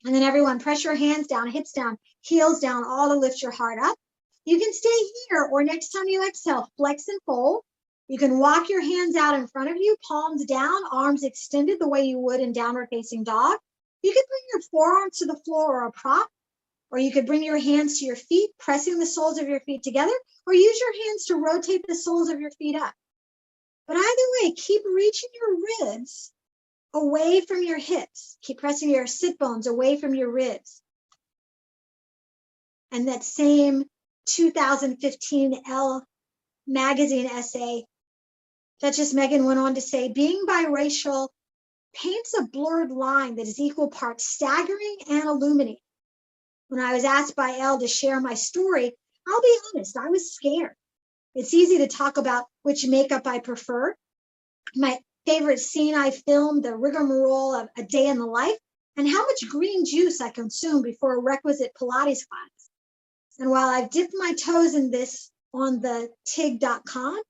And then everyone, press your hands down, hips down, heels down, all to lift your heart up. You can stay here, or next time you exhale, flex and fold. You can walk your hands out in front of you, palms down, arms extended the way you would in downward facing dog. You can bring your forearms to the floor or a prop, or you could bring your hands to your feet, pressing the soles of your feet together, or use your hands to rotate the soles of your feet up. But either way, keep reaching your ribs away from your hips. Keep pressing your sit bones away from your ribs. And that same 2015 Elle magazine essay, Duchess Meghan went on to say, being biracial paints a blurred line that is equal parts staggering and illuminating. When I was asked by Elle to share my story, I'll be honest, I was scared. It's easy to talk about which makeup I prefer. My favorite scene I filmed, the rigmarole of a day in the life, and how much green juice I consumed before a requisite Pilates class. And while I've dipped my toes in this on the tig.com,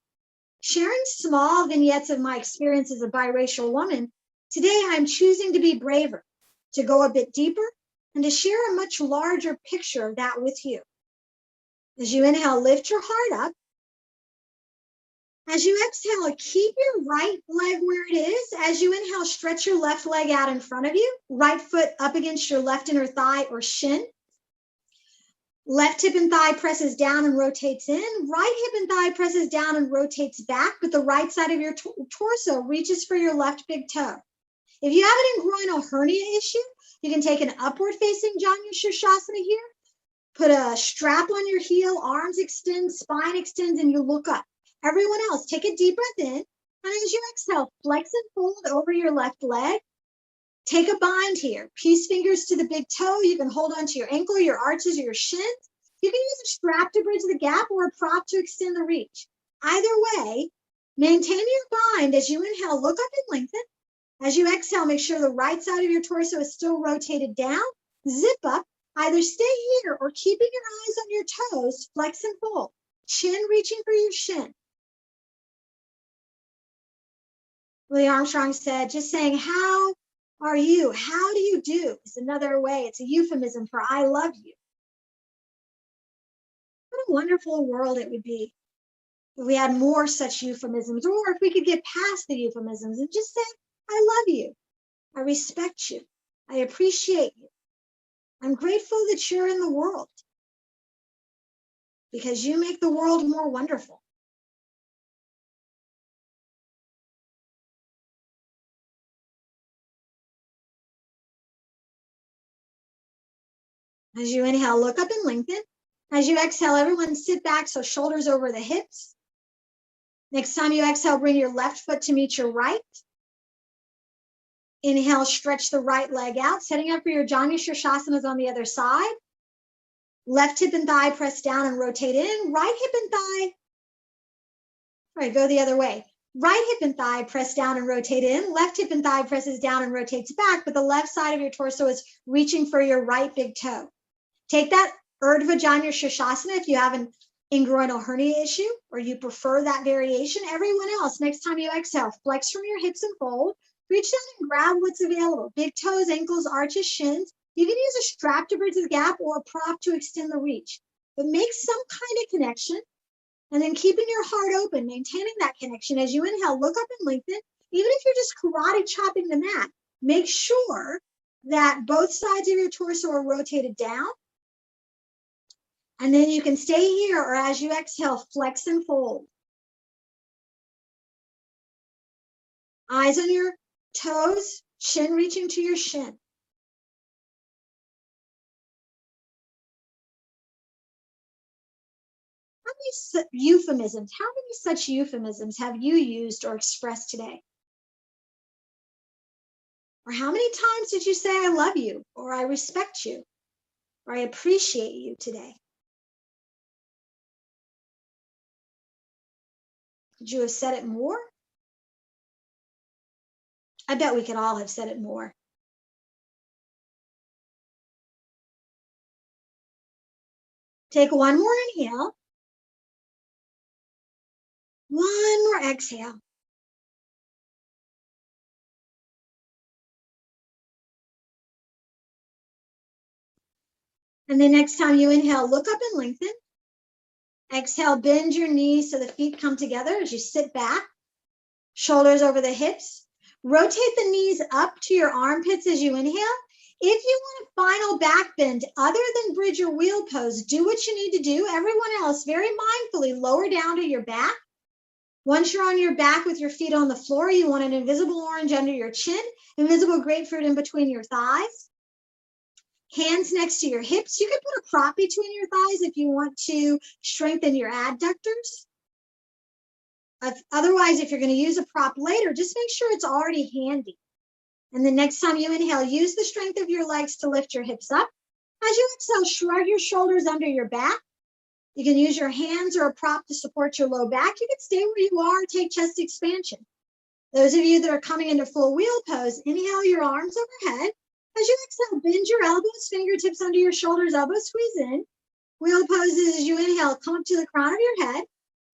sharing small vignettes of my experience as a biracial woman, today I'm choosing to be braver, to go a bit deeper, and to share a much larger picture of that with you. As you inhale, lift your heart up. As you exhale, keep your right leg where it is. As you inhale, stretch your left leg out in front of you. Right foot up against your left inner thigh or shin. Left hip and thigh presses down and rotates in. Right hip and thigh presses down and rotates back, but the right side of your torso reaches for your left big toe. If you have an ingroinal hernia issue, you can take an upward facing Janu Shirshasana here. Put a strap on your heel, arms extend, spine extends, and you look up. Everyone else, take a deep breath in. And as you exhale, flex and fold over your left leg. Take a bind here. Peace fingers to the big toe. You can hold onto your ankle, your arches, or your shins. You can use a strap to bridge the gap or a prop to extend the reach. Either way, maintain your bind. As you inhale, look up and lengthen. As you exhale, make sure the right side of your torso is still rotated down. Zip up. Either stay here or keeping your eyes on your toes, flex and fold. Chin reaching for your shin. Louis Armstrong said, just saying, how are you? How do you do? Is another way. It's a euphemism for I love you. What a wonderful world it would be if we had more such euphemisms, or if we could get past the euphemisms and just say, I love you. I respect you. I appreciate you. I'm grateful that you're in the world because you make the world more wonderful. As you inhale, look up and lengthen. As you exhale, everyone sit back so shoulders over the hips. Next time you exhale, bring your left foot to meet your right. Inhale, stretch the right leg out, setting up for your Janu Shirshasanas on the other side. Left hip and thigh press down and rotate in. Right hip and thigh. All right, go the other way. Right hip and thigh press down and rotate in. Left hip and thigh presses down and rotates back, but the left side of your torso is reaching for your right big toe. Take that Urdhva Janu Shirsasana if you have an ingroinal hernia issue or you prefer that variation. Everyone else, next time you exhale, flex from your hips and fold. Reach down and grab what's available. Big toes, ankles, arches, shins. You can use a strap to bridge the gap or a prop to extend the reach. But make some kind of connection. And then keeping your heart open, maintaining that connection. As you inhale, look up and lengthen. Even if you're just karate chopping the mat, make sure that both sides of your torso are rotated down. And then you can stay here, or as you exhale, flex and fold. Eyes on your toes, chin reaching to your shin. How many euphemisms, how many such euphemisms have you used or expressed today? Or how many times did you say, I love you, or I respect you, or I appreciate you today? Could you have said it more? I bet we could all have said it more. Take one more inhale. One more exhale. And the next time you inhale, look up and lengthen. Exhale, bend your knees so the feet come together as you sit back. Shoulders over the hips. Rotate the knees up to your armpits as you inhale. If you want a final back bend other than bridge or wheel pose, do what you need to do. Everyone else, very mindfully lower down to your back. Once you're on your back with your feet on the floor, you want an invisible orange under your chin, invisible grapefruit in between your thighs. Hands next to your hips. You can put a prop between your thighs if you want to strengthen your adductors. Otherwise, if you're going to use a prop later, just make sure it's already handy. And the next time you inhale, use the strength of your legs to lift your hips up. As you exhale, shrug your shoulders under your back. You can use your hands or a prop to support your low back. You can stay where you are, take chest expansion. Those of you that are coming into full wheel pose, inhale your arms overhead. As you exhale, bend your elbows, fingertips under your shoulders, elbows squeeze in. Wheel poses as you inhale, come up to the crown of your head.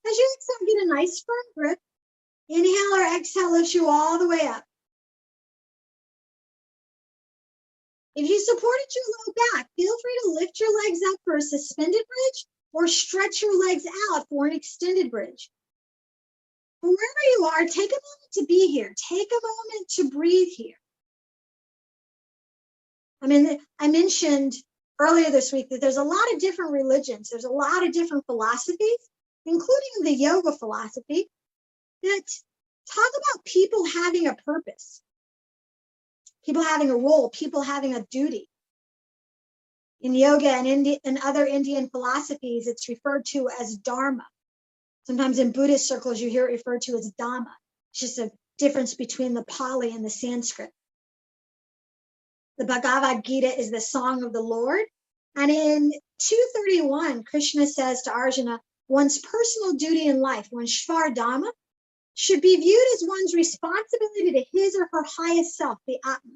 As you exhale, get a nice firm grip. Inhale or exhale lifts you all the way up. If you supported your low back, feel free to lift your legs up for a suspended bridge or stretch your legs out for an extended bridge. But wherever you are, take a moment to be here. Take a moment to breathe here. I mentioned earlier this week that there's a lot of different religions. There's a lot of different philosophies, including the yoga philosophy, that talk about people having a purpose, people having a role, people having a duty. In yoga and other Indian philosophies, it's referred to as dharma. Sometimes in Buddhist circles, you hear it referred to as dhamma. It's just a difference between the Pali and the Sanskrit. The Bhagavad Gita is the song of the Lord. And in 231, Krishna says to Arjuna, one's personal duty in life, one's sva-dharma, should be viewed as one's responsibility to his or her highest self, the Atma.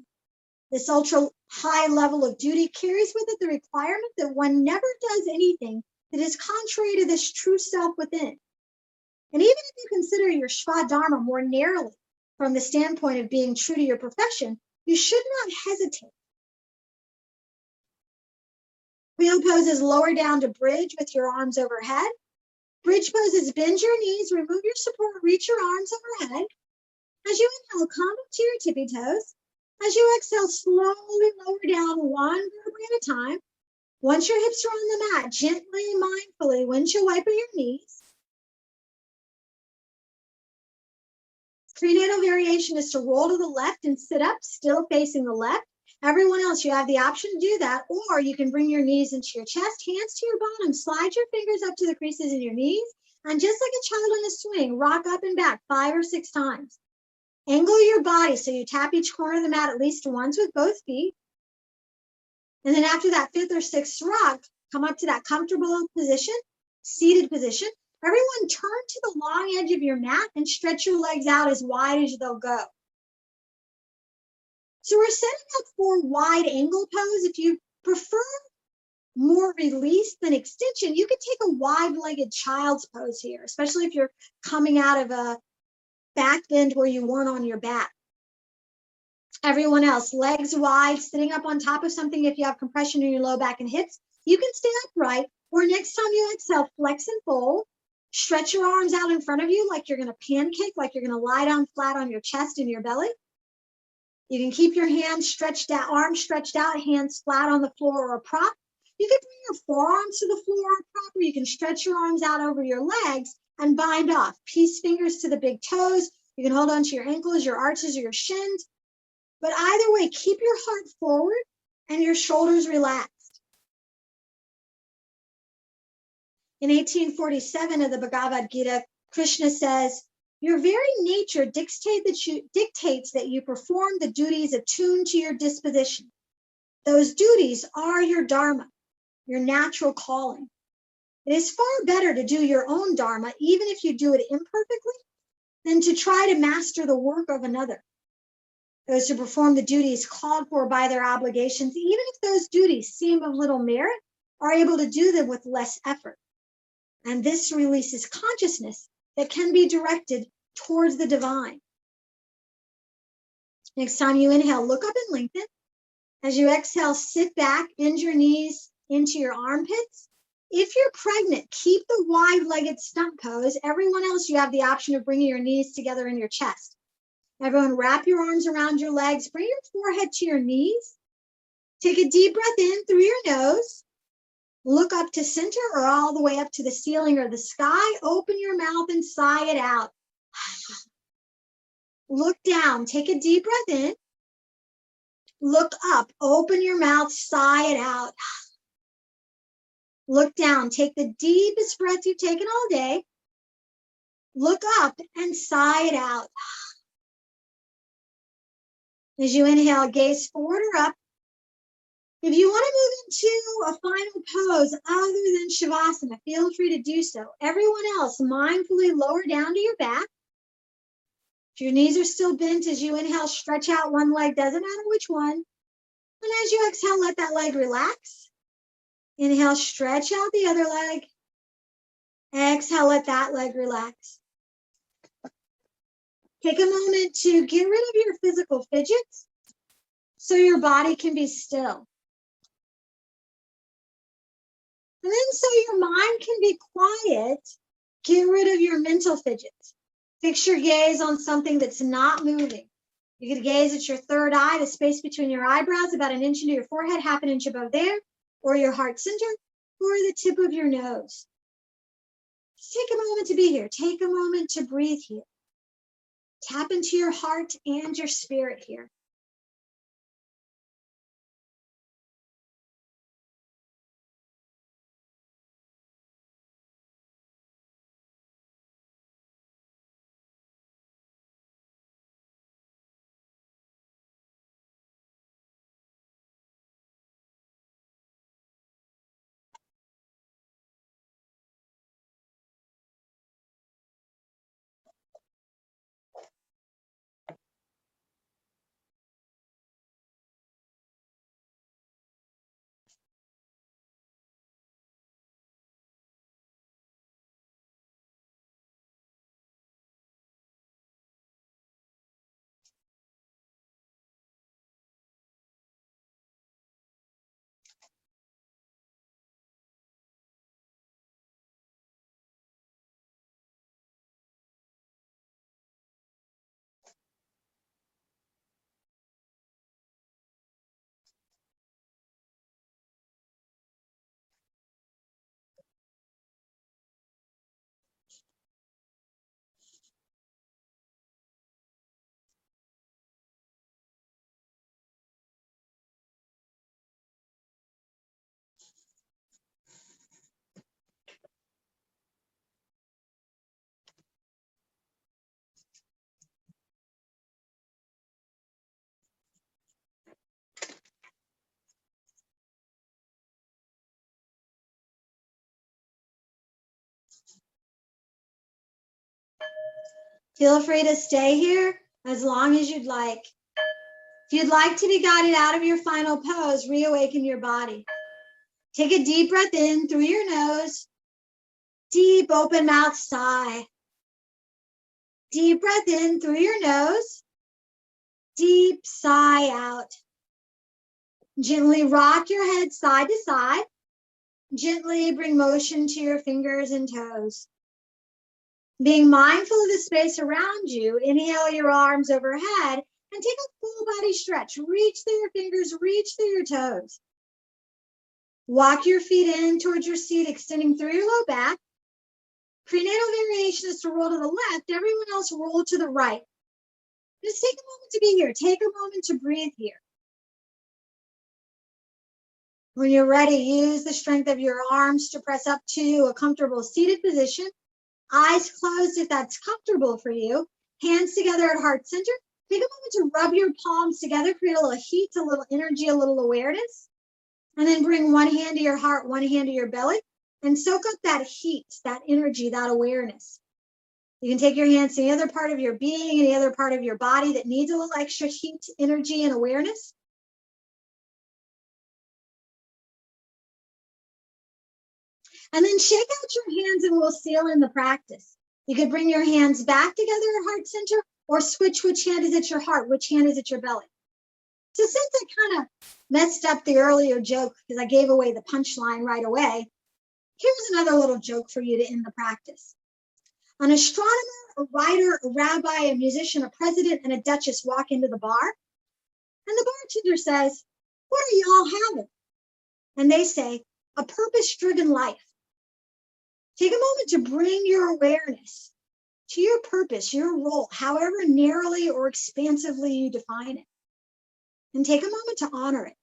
This ultra high level of duty carries with it the requirement that one never does anything that is contrary to this true self within. And even if you consider your sva-dharma more narrowly from the standpoint of being true to your profession, you should not hesitate. Wheel poses lower down to bridge with your arms overhead. Bridge poses bend your knees, remove your support, reach your arms overhead. As you inhale, come up to your tippy toes. As you exhale, slowly lower down one vertebrae at a time. Once your hips are on the mat, gently, mindfully, windshield wiper your knees. Prenatal variation is to roll to the left and sit up, still facing the left. Everyone else, you have the option to do that, or you can bring your knees into your chest, hands to your bottom, slide your fingers up to the creases in your knees, and just like a child in a swing, rock up and back 5 or 6 times. Angle your body so you tap each corner of the mat at least once with both feet. And then after that 5th or 6th rock, come up to that comfortable position, seated position. Everyone turn to the long edge of your mat and stretch your legs out as wide as they'll go. So we're setting up for wide angle pose. If you prefer more release than extension, you could take a wide-legged child's pose here, especially if you're coming out of a back bend where you weren't on your back. Everyone else, legs wide, sitting up on top of something. If you have compression in your low back and hips, you can stay upright, or next time you exhale, flex and fold. Stretch your arms out in front of you like you're going to pancake, like you're going to lie down flat on your chest and your belly. You can keep your hands stretched out, arms stretched out, hands flat on the floor or a prop. You can bring your forearms to the floor or a prop, or you can stretch your arms out over your legs and bind off. Peace fingers to the big toes. You can hold on to your ankles, your arches, or your shins. But either way, keep your heart forward and your shoulders relaxed. In 1847 of the Bhagavad Gita, Krishna says, your very nature dictates that you perform the duties attuned to your disposition. Those duties are your dharma, your natural calling. It is far better to do your own dharma, even if you do it imperfectly, than to try to master the work of another. Those who perform the duties called for by their obligations, even if those duties seem of little merit, are able to do them with less effort. And this releases consciousness that can be directed towards the divine. Next time you inhale, look up and lengthen. As you exhale, sit back, bend your knees into your armpits. If you're pregnant, keep the wide-legged stump pose. Everyone else, you have the option of bringing your knees together in your chest. Everyone, wrap your arms around your legs. Bring your forehead to your knees. Take a deep breath in through your nose. Look up to center or all the way up to the ceiling or the sky. Open your mouth and sigh it out. Look down. Take a deep breath in. Look up. Open your mouth. Sigh it out. Look down. Take the deepest breath you've taken all day. Look up and sigh it out. As you inhale, gaze forward or up. If you want to move into a final pose other than Shavasana, feel free to do so. Everyone else, mindfully lower down to your back. If your knees are still bent as you inhale, stretch out one leg, doesn't matter which one. And as you exhale, let that leg relax. Inhale, stretch out the other leg. Exhale, let that leg relax. Take a moment to get rid of your physical fidgets so your body can be still. And then so your mind can be quiet, get rid of your mental fidgets. Fix your gaze on something that's not moving. You could gaze at your third eye, the space between your eyebrows, about an inch into your forehead, half an inch above there, or your heart center, or the tip of your nose. Just take a moment to be here. Take a moment to breathe here. Tap into your heart and your spirit here. Feel free to stay here as long as you'd like. If you'd like to be guided out of your final pose, reawaken your body. Take a deep breath in through your nose. Deep open mouth sigh. Deep breath in through your nose. Deep sigh out. Gently rock your head side to side. Gently bring motion to your fingers and toes. Being mindful of the space around you, inhale your arms overhead and take a full body stretch. Reach through your fingers, reach through your toes. Walk your feet in towards your seat, extending through your low back. Prenatal variation is to roll to the left. Everyone else roll to the right. Just take a moment to be here. Take a moment to breathe here. When you're ready, use the strength of your arms to press up to a comfortable seated position. Eyes closed if that's comfortable for you. Hands together at heart center. Take a moment to rub your palms together, create a little heat, a little energy, a little awareness. And then bring one hand to your heart, one hand to your belly, and soak up that heat, that energy, that awareness. You can take your hands to any other part of your being, any other part of your body that needs a little extra heat, energy, and awareness. And then shake out your hands and we'll seal in the practice. You could bring your hands back together at heart center or switch which hand is at your heart, which hand is at your belly. So since I kind of messed up the earlier joke because I gave away the punchline right away, here's another little joke for you to end the practice. An astronomer, a writer, a rabbi, a musician, a president, and a duchess walk into the bar, and the bartender says, "What are you all having?" And they say, "A purpose-driven life." Take a moment to bring your awareness to your purpose, your role, however narrowly or expansively you define it. And take a moment to honor it.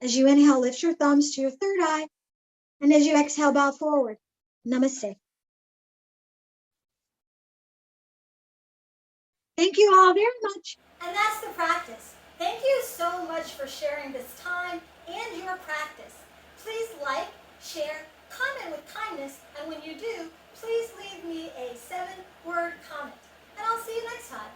As you inhale, lift your thumbs to your third eye. And as you exhale, bow forward. Namaste. Thank you all very much. And that's the practice. Thank you so much for sharing this time and your practice. Please like, share, comment with kindness, and when you do, please leave me a 7-word comment. And I'll see you next time.